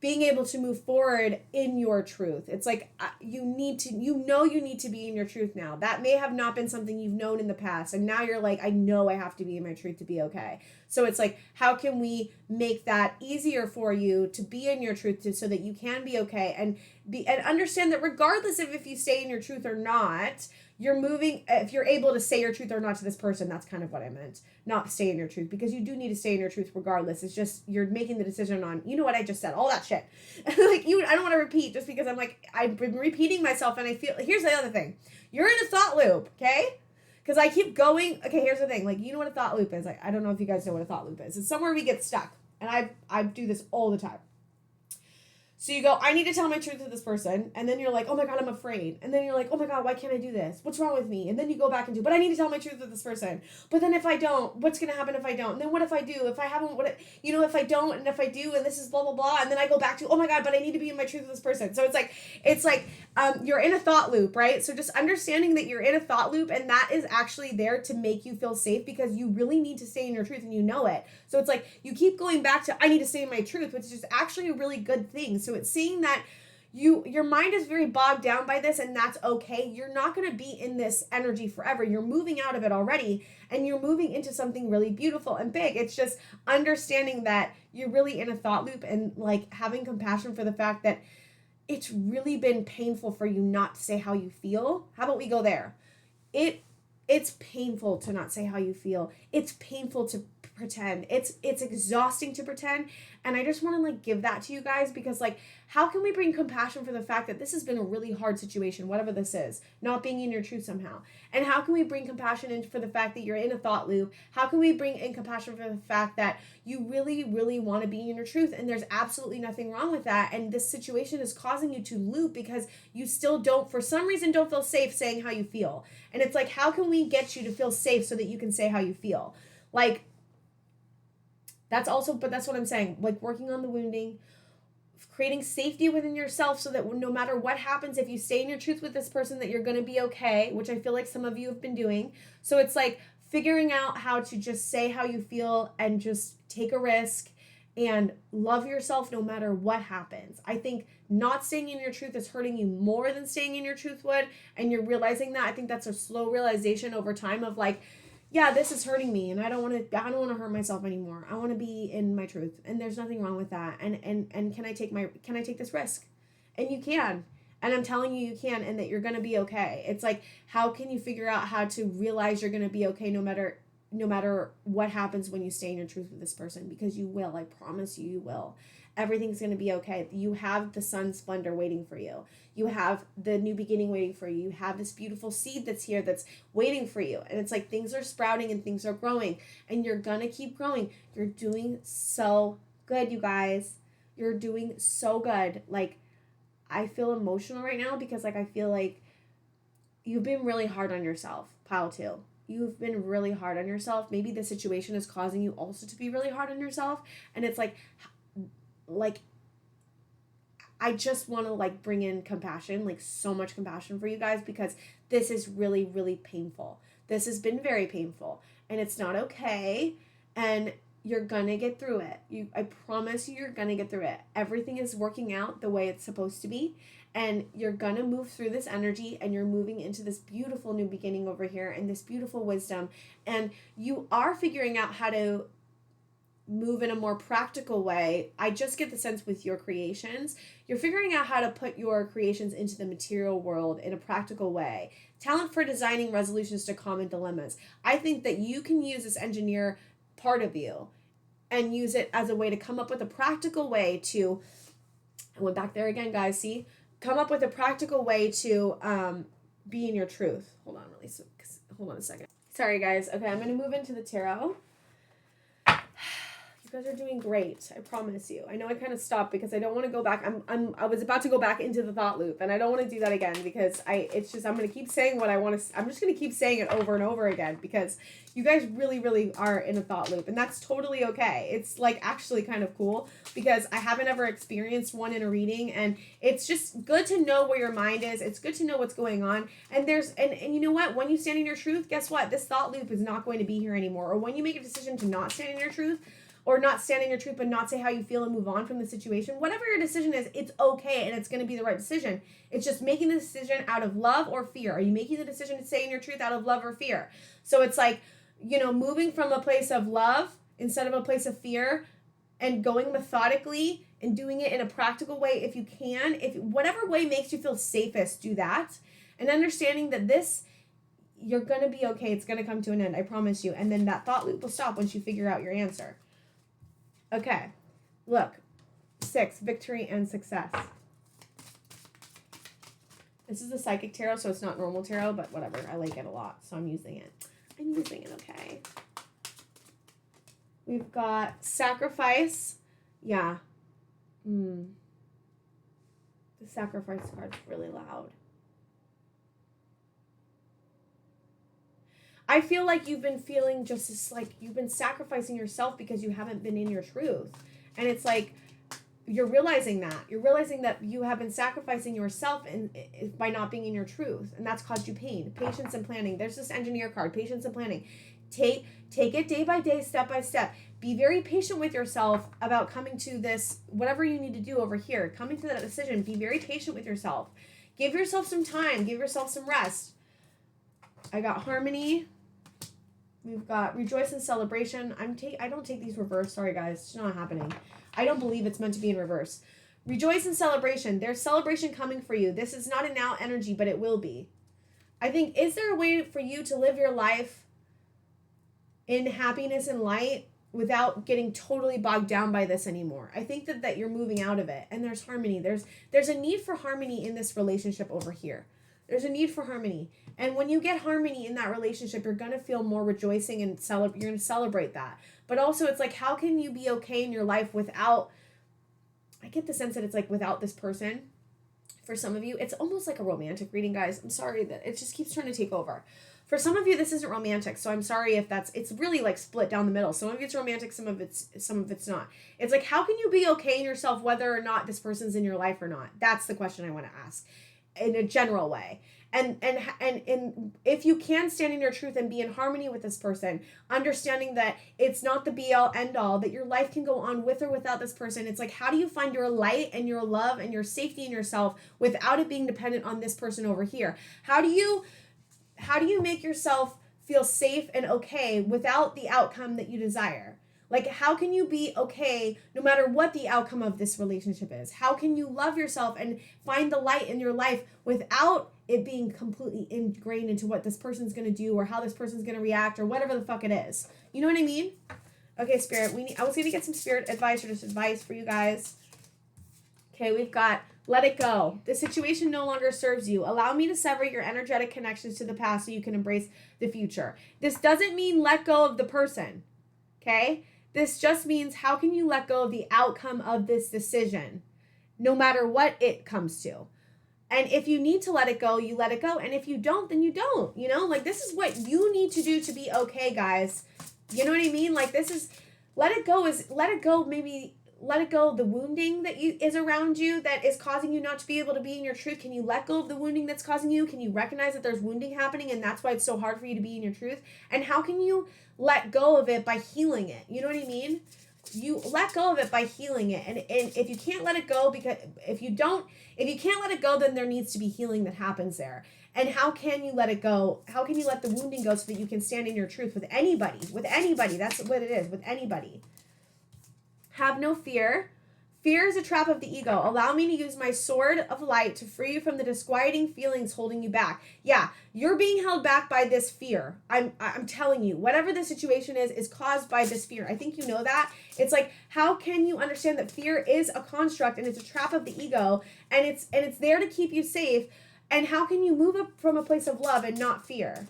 being able to move forward in your truth. It's like, you need to be in your truth now. That may have not been something you've known in the past, and now you're like, I know I have to be in my truth to be okay. So it's like, how can we make that easier for you to be in your truth so that you can be okay, and understand that regardless of if you stay in your truth or not, you're moving, if you're able to say your truth or not to this person. That's kind of what I meant. Not stay in your truth, because you do need to stay in your truth regardless. It's just, you're making the decision on, you know what I just said, all that shit. Like, I don't want to repeat, just because I'm like, I've been repeating myself, and I feel, here's the other thing. You're in a thought loop, okay? Because I keep going, okay, here's the thing. Like, you know what a thought loop is? I don't know if you guys know what a thought loop is. It's somewhere we get stuck. And I do this all the time. So you go, I need to tell my truth to this person. And then you're like, oh my God, I'm afraid. And then you're like, oh my God, why can't I do this? What's wrong with me? And then you go back and do, but I need to tell my truth to this person. But then if I don't, what's going to happen if I don't? And then what if I do? If I haven't, if I don't, and if I do, and this is blah, blah, blah. And then I go back to, oh my God, but I need to be in my truth with this person. So it's like, you're in a thought loop, right? So just understanding that you're in a thought loop, and that is actually there to make you feel safe, because you really need to stay in your truth, and you know it. So it's like, you keep going back to, I need to stay in my truth, which is actually a really good thing. So it's seeing that your mind is very bogged down by this, and that's okay. You're not going to be in this energy forever. You're moving out of it already, and you're moving into something really beautiful and big. It's just understanding that you're really in a thought loop, and like having compassion for the fact that it's really been painful for you not to say how you feel. How about we go there? It's painful to not say how you feel. It's painful to pretend. It's exhausting to pretend. And I just want to like give that to you guys, because like, how can we bring compassion for the fact that this has been a really hard situation, whatever this is, not being in your truth somehow? And how can we bring compassion in for the fact that you're in a thought loop? How can we bring in compassion for the fact that you really, really want to be in your truth, and there's absolutely nothing wrong with that, and this situation is causing you to loop because you still don't, for some reason, don't feel safe saying how you feel. And it's like, how can we get you to feel safe so that you can say how you feel? Like, that's what I'm saying. Like, working on the wounding, creating safety within yourself so that no matter what happens, if you stay in your truth with this person, that you're going to be okay, which I feel like some of you have been doing. So it's like figuring out how to just say how you feel and just take a risk and love yourself no matter what happens. I think not staying in your truth is hurting you more than staying in your truth would, and you're realizing that. I think that's a slow realization over time of like, yeah, this is hurting me, and I don't want to hurt myself anymore. I want to be in my truth, and there's nothing wrong with that. And can I take this risk? And you can. And I'm telling you can, and that you're going to be okay. It's like, how can you figure out how to realize you're going to be okay no matter what happens when you stay in your truth with this person? Because you will. I promise you will. Everything's going to be okay. You have the sun's splendor waiting for you. You have the new beginning waiting for you. You have this beautiful seed that's here that's waiting for you. And it's like, things are sprouting and things are growing, and you're going to keep growing. You're doing so good, you guys. You're doing so good. Like, I feel emotional right now because like, I feel like you've been really hard on yourself. Pile 2. You've been really hard on yourself. Maybe the situation is causing you also to be really hard on yourself. And it's like I just want to like bring in compassion, like so much compassion for you guys, because this is really, really painful. This has been very painful, and it's not okay. And You're gonna get through it. I promise you're gonna get through it. Everything is working out the way it's supposed to be. And you're gonna move through this energy, and you're moving into this beautiful new beginning over here and this beautiful wisdom. And you are figuring out how to move in a more practical way. I just get the sense with your creations, you're figuring out how to put your creations into the material world in a practical way. Talent for designing resolutions to common dilemmas. I think that you can use this engineer part of you and use it as a way to come up with a practical way to, I went back there again, guys, see? Come up with a practical way to be in your truth. Hold on a second. Sorry, guys. Okay, I'm going to move into the tarot. You guys are doing great. I promise you. I know I kind of stopped because I don't want to go back. I was about to go back into the thought loop, and I don't want to do that again because I'm going to keep saying what I want to. I'm just going to keep saying it over and over again because you guys really, really are in a thought loop, and that's totally okay. It's like actually kind of cool because I haven't ever experienced one in a reading, and it's just good to know where your mind is. It's good to know what's going on, and and you know what? When you stand in your truth, guess what? This thought loop is not going to be here anymore. Or when you make a decision to not stand in your truth, or not stand in your truth, but not say how you feel and move on from the situation. Whatever your decision is, it's okay, and it's going to be the right decision. It's just making the decision out of love or fear. Are you making the decision to stay in your truth out of love or fear? So it's like, moving from a place of love instead of a place of fear, and going methodically and doing it in a practical way if you can. If whatever way makes you feel safest, do that. And understanding that you're going to be okay. It's going to come to an end, I promise you. And then that thought loop will stop once you figure out your answer. Okay, look, 6, victory and success. This is a psychic tarot, so it's not normal tarot, but whatever. I like it a lot, so I'm using it. Okay. We've got sacrifice. Yeah. The sacrifice card's really loud. I feel like you've been feeling just this, like you've been sacrificing yourself because you haven't been in your truth. And it's like, you're realizing that. You're realizing that you have been sacrificing yourself by not being in your truth. And that's caused you pain. Patience and planning. There's this engineer card, patience and planning. Take it day by day, step by step. Be very patient with yourself about coming to this, whatever you need to do over here. Coming to that decision. Be very patient with yourself. Give yourself some time. Give yourself some rest. I got harmony. We've got rejoice and celebration. I don't take these reverse. Sorry, guys. It's not happening. I don't believe it's meant to be in reverse. Rejoice and celebration. There's celebration coming for you. This is not a now energy, but it will be. I think, is there a way for you to live your life in happiness and light without getting totally bogged down by this anymore? I think that you're moving out of it. And there's harmony. There's a need for harmony in this relationship over here. There's a need for harmony. And when you get harmony in that relationship, you're going to feel more rejoicing and you're going to celebrate that. But also it's like, how can you be okay in your life without, I get the sense that it's like without this person. For some of you, it's almost like a romantic reading, guys. I'm sorry that it just keeps trying to take over. For some of you, this isn't romantic, so I'm sorry if it's really like split down the middle. Some of it's romantic, some of it's not. It's like, how can you be okay in yourself whether or not this person's in your life or not? That's the question I want to ask in a general way. And if you can stand in your truth and be in harmony with this person, understanding that it's not the be all end all, that your life can go on with or without this person. It's like, how do you find your light and your love and your safety in yourself without it being dependent on this person over here? How do you make yourself feel safe and okay without the outcome that you desire? Like, how can you be okay no matter what the outcome of this relationship is? How can you love yourself and find the light in your life without it being completely ingrained into what this person's going to do or how this person's going to react or whatever the fuck it is? You know what I mean? Okay, Spirit, I was going to get some Spirit advice or just advice for you guys. Okay, we've got let it go. The situation no longer serves you. Allow me to sever your energetic connections to the past so you can embrace the future. This doesn't mean let go of the person. Okay? This just means, how can you let go of the outcome of this decision, no matter what it comes to? And if you need to let it go, you let it go. And if you don't, then you don't. You know, like, this is what you need to do to be okay, guys. You know what I mean? Like, let it go maybe let it go of the wounding that is around you that is causing you not to be able to be in your truth? Can you let go of the wounding that's causing you? Can you recognize that there's wounding happening and that's why it's so hard for you to be in your truth? And how can you let go of it by healing it? You know what I mean? You let go of it by healing it. And if you can't let it go, because if you can't let it go, then there needs to be healing that happens there. And how can you let it go? How can you let the wounding go so that you can stand in your truth with anybody? With anybody. That's what it is. With anybody. Have no fear. Fear is a trap of the ego. Allow me to use my sword of light to free you from the disquieting feelings holding you back. Yeah, you're being held back by this fear. I'm telling you, whatever the situation is caused by this fear. I think you know that. It's like, how can you understand that fear is a construct and it's a trap of the ego, and it's there to keep you safe? And how can you move up from a place of love and not fear?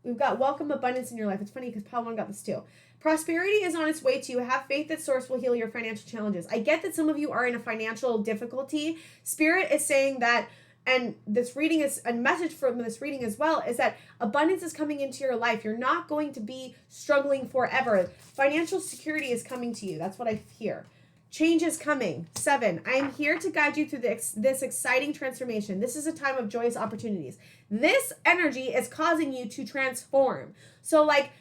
We've got welcome abundance in your life. It's funny because Pile 1 got this too. Prosperity is on its way to you. Have faith that Source will heal your financial challenges. I get that some of you are in a financial difficulty. Spirit is saying that, and this reading is a message from this reading as well, is that abundance is coming into your life. You're not going to be struggling forever. Financial security is coming to you. That's what I hear. Change is coming. 7, I am here to guide you through this exciting transformation. This is a time of joyous opportunities. This energy is causing you to transform. So like,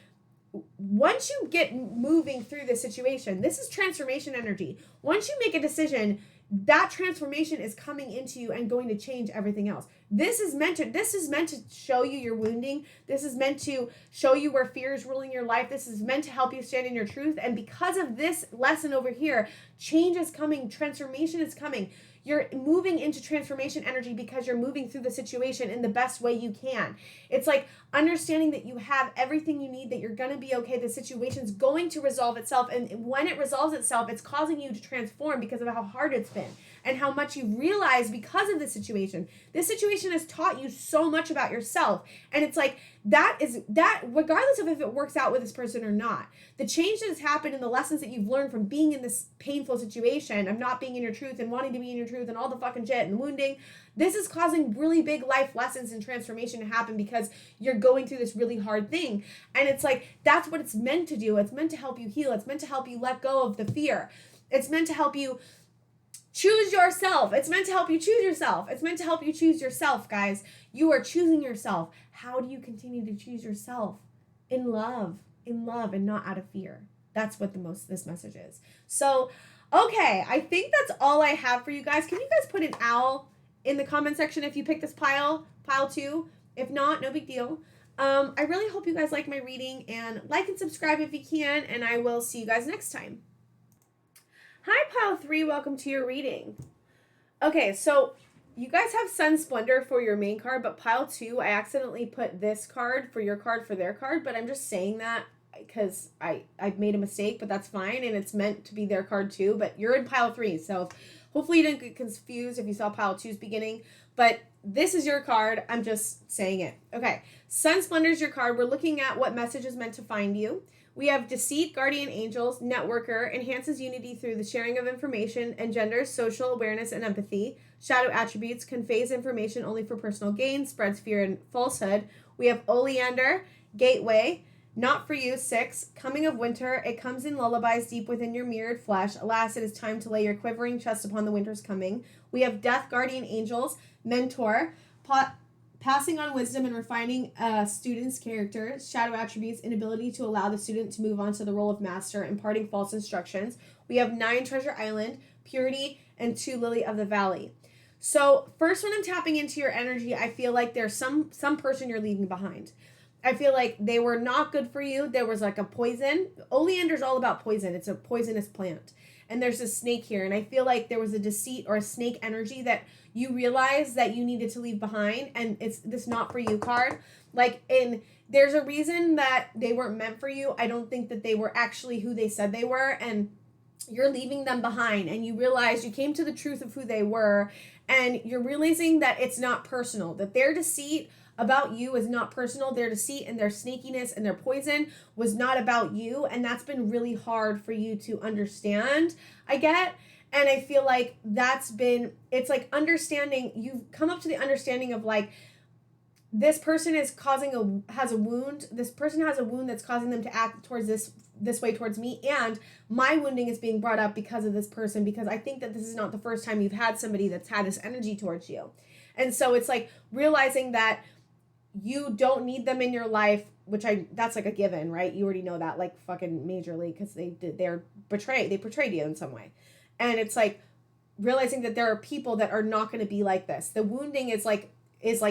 once you get moving through this situation, this is transformation energy. Once you make a decision, that transformation is coming into you and going to change everything else. This is meant to show you your wounding. This is meant to show you where fear is ruling your life. This is meant to help you stand in your truth. And because of this lesson over here, change is coming, transformation is coming. You're moving into transformation energy because you're moving through the situation in the best way you can. It's like understanding that you have everything you need, that you're going to be okay. The situation's going to resolve itself. And when it resolves itself, it's causing you to transform because of how hard it's been and how much you realize because of the situation. This situation has taught you so much about yourself. And it's like, that regardless of if it works out with this person or not, the change that has happened and the lessons that you've learned from being in this painful situation of not being in your truth and wanting to be in your truth and all the fucking shit and the wounding, this is causing really big life lessons and transformation to happen because you're going through this really hard thing. And it's like, that's what it's meant to do. It's meant to help you heal. It's meant to help you let go of the fear. It's meant to help you choose yourself. It's meant to help you choose yourself. It's meant to help you choose yourself, guys. You are choosing yourself. How do you continue to choose yourself? In love, and not out of fear. That's what this message is. So, okay, I think that's all I have for you guys. Can you guys put an owl in the comment section if you pick this pile 2? If not, no big deal. I really hope you guys like my reading, and like and subscribe if you can, and I will see you guys next time. Hi, Pile 3. Welcome to your reading. Okay, so you guys have Sun Splendor for your main card, but Pile 2, I accidentally put this card for your card for their card, but I'm just saying that because I've made a mistake, but that's fine, and it's meant to be their card too, but you're in Pile 3, so hopefully you didn't get confused if you saw Pile 2's beginning, but this is your card. I'm just saying it. Okay, Sun Splendor is your card. We're looking at what message is meant to find you. We have Deceit, Guardian Angels, Networker, enhances unity through the sharing of information, engenders social awareness and empathy. Shadow Attributes, conveys information only for personal gain, spreads fear and falsehood. We have Oleander, Gateway, Not for You, 6, Coming of Winter, it comes in lullabies deep within your mirrored flesh. Alas, it is time to lay your quivering chest upon the winter's coming. We have Death, Guardian Angels, Mentor, passing on wisdom and refining a student's character. Shadow Attributes, inability to allow the student to move on to the role of master, imparting false instructions. We have 9, Treasure Island, Purity, and 2, Lily of the Valley. So first, when I'm tapping into your energy, I feel like there's some person you're leaving behind. I feel like they were not good for you. There was like a poison. Oleander is all about poison. It's a poisonous plant. And there's a snake here. And I feel like there was a deceit or a snake energy that you realized that you needed to leave behind. And it's this not for you card. There's a reason that they weren't meant for you. I don't think that they were actually who they said they were. And you're leaving them behind. And you realize you came to the truth of who they were. And you're realizing that it's not personal. That their deceit about you is not personal. Their deceit and their snakiness and their poison was not about you. And that's been really hard for you to understand, I get. And I feel like it's like understanding, you've come up to the understanding of like, this person is has a wound. This person has a wound that's causing them to act towards this way towards me, and my wounding is being brought up because of this person, because I think that this is not the first time you've had somebody that's had this energy towards you. And so it's like realizing that you don't need them in your life, that's like a given, right? You already know that, like, fucking majorly, because they portrayed you in some way. And it's like realizing that there are people that are not going to be like this. The wounding is like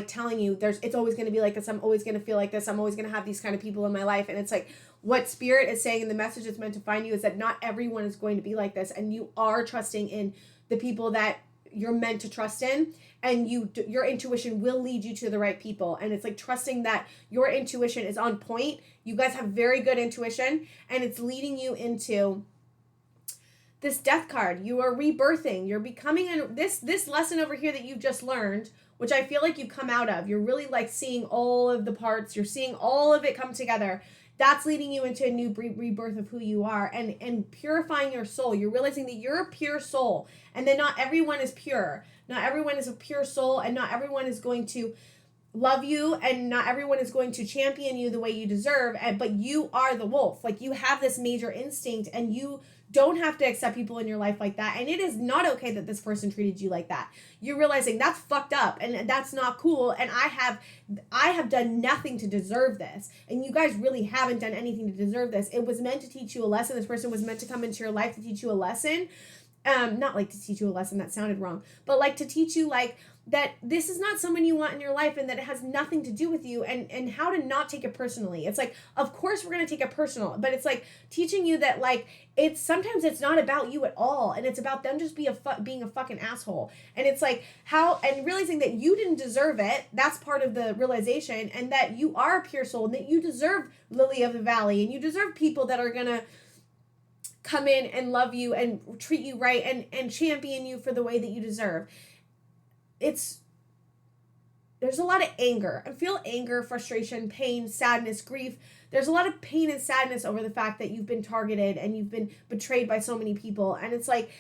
telling you it's always going to be like this. I'm always going to feel like this. I'm always going to have these kind of people in my life. And it's like what spirit is saying, and the message it's meant to find you is that not everyone is going to be like this, and you are trusting in the people that you're meant to trust in, and your intuition will lead you to the right people. And it's like trusting that your intuition is on point. You guys have very good intuition, and it's leading you into this death card. You are rebirthing. You're becoming this lesson over here that you've just learned, which I feel like you come out of. You're really like seeing all of the parts. You're seeing all of it come together. That's leading you into a new rebirth of who you are, and purifying your soul. You're realizing that you're a pure soul, and that not everyone is pure. Not everyone is a pure soul, and not everyone is going to love you, and not everyone is going to champion you the way you deserve. But you are the wolf. Like, you have this major instinct, and you don't have to accept people in your life like that. And it is not okay that this person treated you like that. You're realizing that's fucked up, and that's not cool. And I have done nothing to deserve this. And you guys really haven't done anything to deserve this. It was meant to teach you a lesson. This person was meant to come into your life to teach you a lesson. Not like to teach you a lesson, that sounded wrong, but like to teach you like that this is not someone you want in your life, and that it has nothing to do with you, and how to not take it personally. It's like, of course we're going to take it personal, but it's like teaching you that like sometimes it's not about you at all, and it's about them just being a fucking asshole. And it's like and realizing that you didn't deserve it. That's part of the realization, and that you are a pure soul, and that you deserve lily of the valley, and you deserve people that are going to come in and love you and treat you right, and champion you for the way that you deserve. There's a lot of anger. I feel anger, frustration, pain, sadness, grief. There's a lot of pain and sadness over the fact that you've been targeted and you've been betrayed by so many people. And it's like,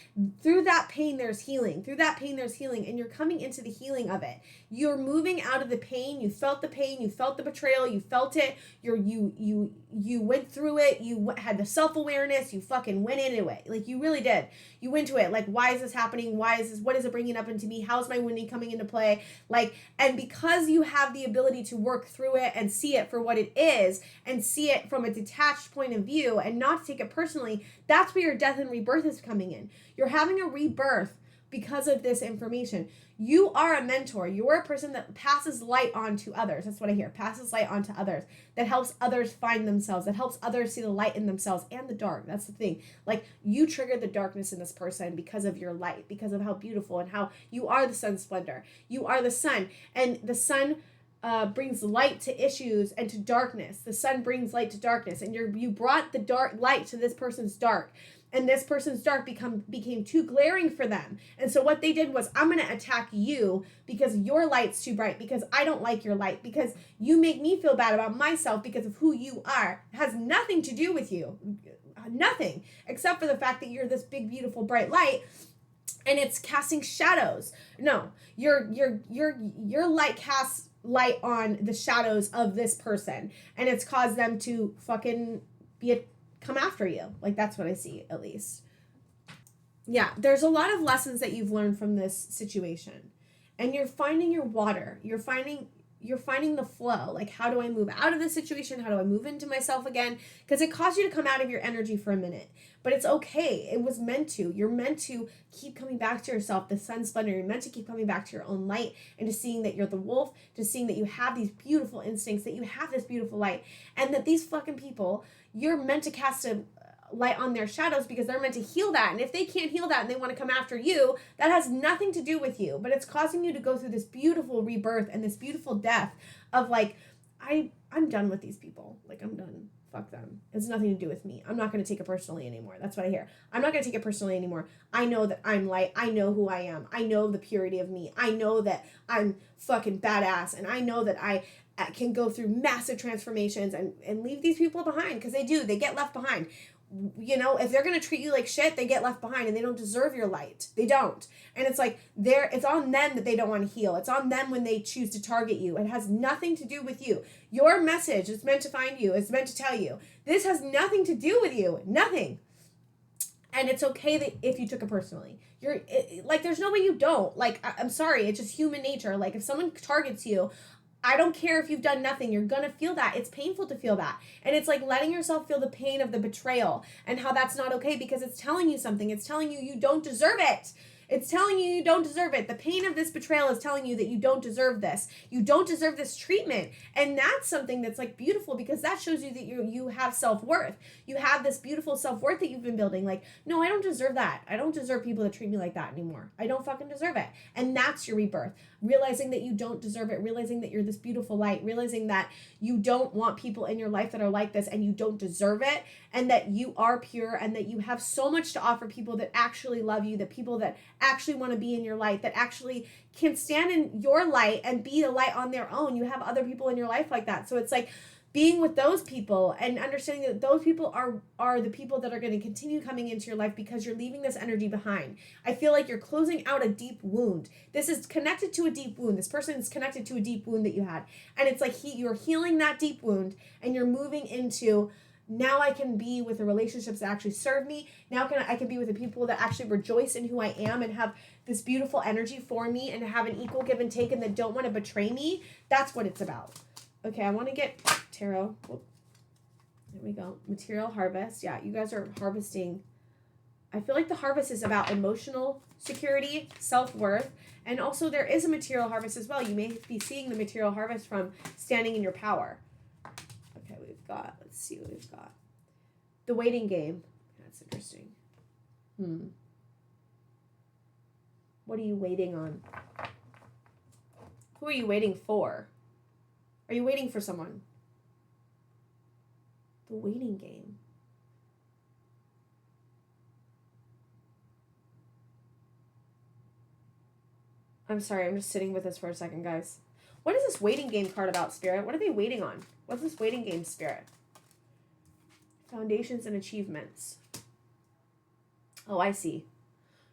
through that pain, there's healing. Through that pain, there's healing. And you're coming into the healing of it. You're moving out of the pain. You felt the pain. You felt the betrayal. You felt it. You went through it. You had the self-awareness. You fucking went into it. Like, you really did. You went to it. Like, why is this happening? What is it bringing up into me? How's my wounding coming into play? Like, and because you have the ability to work through it and see it for what it is, and see it from a detached point of view, and not take it personally, that's where your death and rebirth is coming in. You're having a rebirth because of this information. You are a mentor. You're a person that passes light on to others. That's what I hear. Passes light on to others. That helps others find themselves. That helps others see the light in themselves and the dark. That's the thing. Like, you triggered the darkness in this person because of your light, because of how beautiful and how you are the sun's splendor. You are the sun. And the sun brings light to issues and to darkness. The sun brings light to darkness. And you brought the dark light to this person's dark. And this person's dark became too glaring for them. And so what they did was, I'm going to attack you because your light's too bright, because I don't like your light, because you make me feel bad about myself because of who you are. It has nothing to do with you. Nothing. Except for the fact that you're this big, beautiful, bright light, and it's casting shadows. No, your light casts light on the shadows of this person, and it's caused them to fucking come after you. Like, that's what I see, at least. Yeah, there's a lot of lessons that you've learned from this situation, and you're finding your water. You're finding the flow. Like, how do I move out of this situation? How do I move into myself again? Because it caused you to come out of your energy for a minute, but it's okay. It was meant to. You're meant to keep coming back to yourself, the sun's splendor. You're meant to keep coming back to your own light, and to seeing that you're the wolf, to seeing that you have these beautiful instincts, that you have this beautiful light, and that these fucking people, you're meant to cast a light on their shadows because they're meant to heal that. And if they can't heal that and they want to come after you, that has nothing to do with you, but it's causing you to go through this beautiful rebirth and this beautiful death of like, I'm done with these people. Like, I'm done. Fuck them. It's nothing to do with me. I'm not going to take it personally anymore. That's what I hear. I'm not going to take it personally anymore. I know that I'm light. I know who I am. I know the purity of me. I know that I'm fucking badass, and I know that I can go through massive transformations and leave these people behind, because they do. They get left behind. you know, if they're going to treat you like shit, they get left behind and they don't deserve your light. They don't. And it's like, it's on them that they don't want to heal. It's on them when they choose to target you. It has nothing to do with you. Your message is meant to find you. It's meant to tell you. This has nothing to do with you. Nothing. And it's okay that if you took it personally. There's no way you don't. Like, I'm sorry. It's just human nature. Like, if someone targets you, I don't care if you've done nothing. You're going to feel that. It's painful to feel that. And it's like letting yourself feel the pain of the betrayal and how that's not okay because it's telling you something. It's telling you you don't deserve it. It's telling you you don't deserve it. The pain of this betrayal is telling you that you don't deserve this. You don't deserve this treatment. And that's something that's like beautiful because that shows you that you have self-worth. You have this beautiful self-worth that you've been building. Like, no, I don't deserve that. I don't deserve people that treat me like that anymore. I don't fucking deserve it. And that's your rebirth. Realizing that you don't deserve it. Realizing that you're this beautiful light. Realizing that you don't want people in your life that are like this and you don't deserve it. And that you are pure and that you have so much to offer people that actually love you, that people that actually want to be in your light, that actually can stand in your light and be a light on their own. You have other people in your life like that. So it's like being with those people and understanding that those people are the people that are going to continue coming into your life because you're leaving this energy behind. I feel like you're closing out a deep wound. This is connected to a deep wound. This person is connected to a deep wound that you had. And it's like you're healing that deep wound and you're moving into, now I can be with the relationships that actually serve me. Now I can be with the people that actually rejoice in who I am and have this beautiful energy for me and have an equal give and take and that don't want to betray me. That's what it's about. Okay, I want to get tarot. Whoop. There we go. Material harvest. Yeah, you guys are harvesting. I feel like the harvest is about emotional security, self-worth, and also there is a material harvest as well. You may be seeing the material harvest from standing in your power. Okay, let's see what we've got. The waiting game. That's interesting. What are you waiting on? Who are you waiting for? Are you waiting for someone? The waiting game. I'm sorry, I'm just sitting with this for a second, guys. What is this waiting game card about, Spirit? What are they waiting on? What's this waiting game, Spirit? Foundations and achievements. Oh, I see.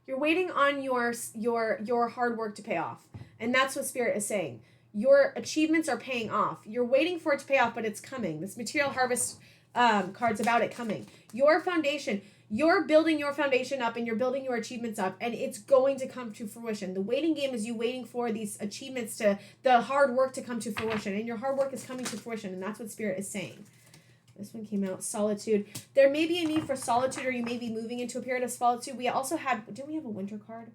You're waiting on your hard work to pay off. And that's what Spirit is saying. Your achievements are paying off. You're waiting for it to pay off, but it's coming. This material harvest card's about it coming. Your foundation, you're building your foundation up and you're building your achievements up and it's going to come to fruition. The waiting game is you waiting for these achievements the hard work to come to fruition, and your hard work is coming to fruition, and that's what Spirit is saying. This one came out, solitude. There may be a need for solitude, or you may be moving into a period of solitude. We also didn't we have a winter card?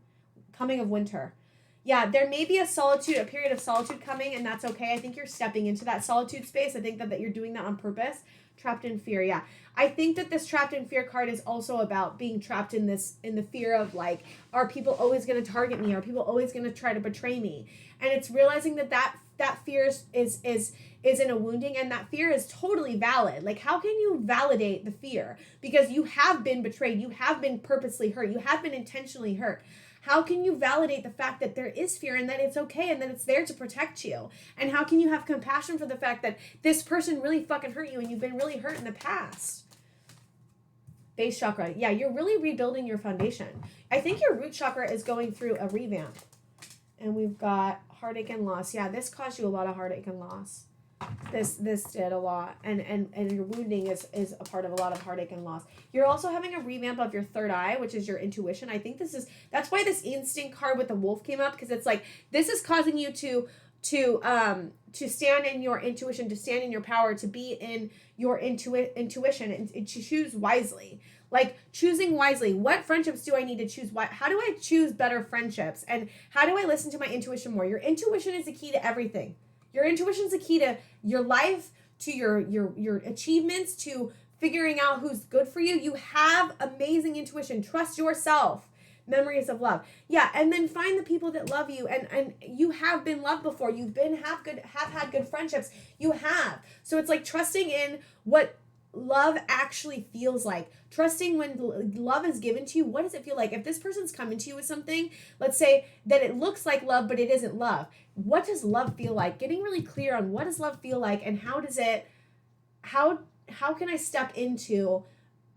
Coming of winter. Yeah, there may be a period of solitude coming, and that's okay. I think you're stepping into that solitude space. I think that you're doing that on purpose. Trapped in fear, yeah. I think that this trapped in fear card is also about being trapped in the fear of like, are people always going to target me? Are people always going to try to betray me? And it's realizing that fear is in a wounding, and that fear is totally valid. Like, how can you validate the fear? Because you have been betrayed. You have been purposely hurt. You have been intentionally hurt. How can you validate the fact that there is fear and that it's okay and that it's there to protect you? And how can you have compassion for the fact that this person really fucking hurt you and you've been really hurt in the past? Base chakra. Yeah, you're really rebuilding your foundation. I think your root chakra is going through a revamp. And we've got heartache and loss. Yeah, this caused you a lot of heartache and loss. This did a lot, and your wounding is a part of a lot of heartache and loss. You're also having a revamp of your third eye, which is your intuition. I think that's why this instinct card with the wolf came up, because it's like this is causing you to stand in your intuition, to stand in your power, to be in your intuition and to choose wisely. Like choosing wisely. What friendships do I need to choose? How do I choose better friendships? And how do I listen to my intuition more? Your intuition is the key to everything. Your intuition is the key to your life, to your achievements, to figuring out who's good for you. You have amazing intuition. Trust yourself. Memories of love. Yeah, and then find the people that love you, and you have been loved before. You've have had good friendships. You have. So it's like trusting in what love actually feels like. Trusting when love is given to you, what does it feel like? If this person's coming to you with something, let's say that it looks like love, but it isn't love. What does love feel like? Getting really clear on what does love feel like, and how can I step into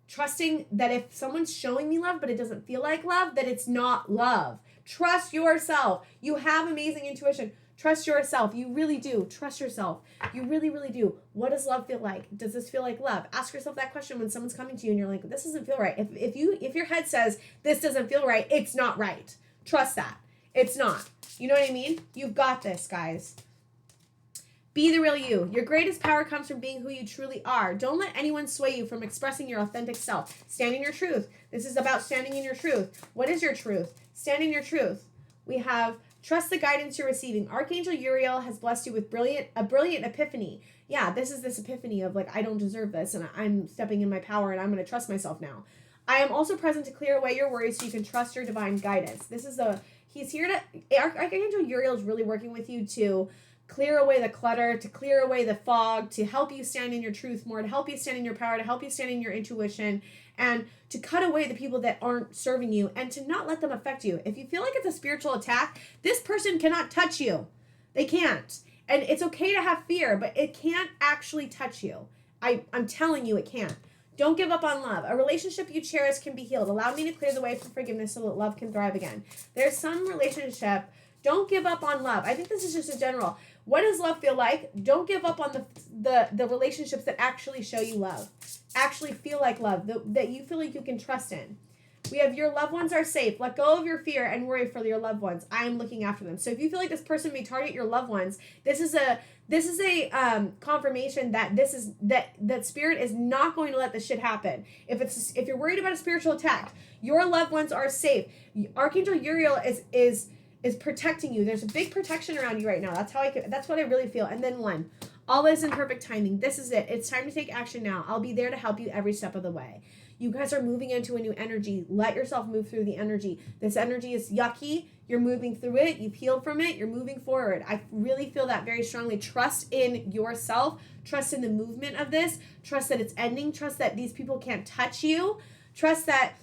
Trusting that if someone's showing me love, but it doesn't feel like love, that it's not love. Trust yourself. You have amazing intuition. Trust yourself. You really do. Trust yourself. You really, really do. What does love feel like? Does this feel like love? Ask yourself that question when someone's coming to you and you're like, this doesn't feel right. If your head says this doesn't feel right, it's not right. Trust that. It's not. You know what I mean? You've got this, guys. Be the real you. Your greatest power comes from being who you truly are. Don't let anyone sway you from expressing your authentic self. Stand in your truth. This is about standing in your truth. What is your truth? Stand in your truth. We have trust the guidance you're receiving. Archangel Uriel has blessed you with a brilliant epiphany. Yeah, this is this epiphany of like, I don't deserve this and I'm stepping in my power and I'm going to trust myself now. I am also present to clear away your worries so you can trust your divine guidance. He's here to, Archangel Uriel is really working with you to clear away the clutter, to clear away the fog, to help you stand in your truth more, to help you stand in your power, to help you stand in your intuition, and to cut away the people that aren't serving you and to not let them affect you. If you feel like it's a spiritual attack, this person cannot touch you. They can't. And it's okay to have fear, but it can't actually touch you. I'm telling you it can't. Don't give up on love. A relationship you cherish can be healed. Allow me to clear the way for forgiveness so that love can thrive again. There's some relationship. Don't give up on love. I think this is just a general. What does love feel like? Don't give up on the relationships that actually show you love. Actually feel like love. That you feel like you can trust in. We have your loved ones are safe. Let go of your fear and worry for your loved ones. I am looking after them. So if you feel like this person may target your loved ones, this is a confirmation that that spirit is not going to let this shit happen. If you're worried about a spiritual attack, your loved ones are safe. Archangel Uriel is protecting you. There's a big protection around you right now. That's what I really feel. And then one, all is in perfect timing. This is it. It's time to take action now. I'll be there to help you every step of the way. You guys are moving into a new energy. Let yourself move through the energy. This energy is yucky. You're moving through it. You've healed from it. You're moving forward. I really feel that very strongly. Trust in yourself. Trust in the movement of this. Trust that it's ending. Trust that these people can't touch you. Trust that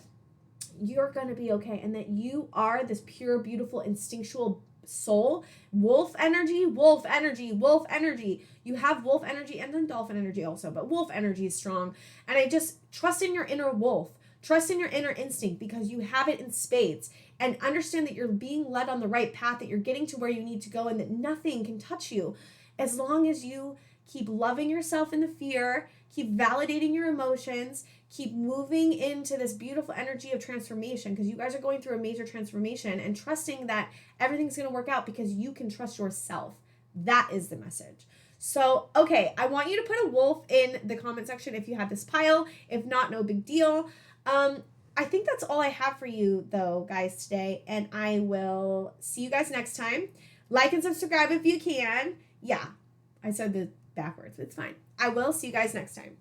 you're going to be okay and that you are this pure, beautiful, instinctual soul. Wolf energy, wolf energy, wolf energy. You have wolf energy and then dolphin energy also, but wolf energy is strong. And I just trust in your inner wolf. Trust in your inner instinct because you have it in spades, and understand that you're being led on the right path, that you're getting to where you need to go, and that nothing can touch you as long as you keep loving yourself in the fear, keep validating your emotions, keep moving into this beautiful energy of transformation, because you guys are going through a major transformation, and trusting that everything's going to work out because you can trust yourself. That is the message. So, okay, I want you to put a wolf in the comment section if you have this pile. If not, no big deal. I think that's all I have for you, though, guys, today, and I will see you guys next time. Like and subscribe if you can. Yeah, I said this backwards. It's fine. I will see you guys next time.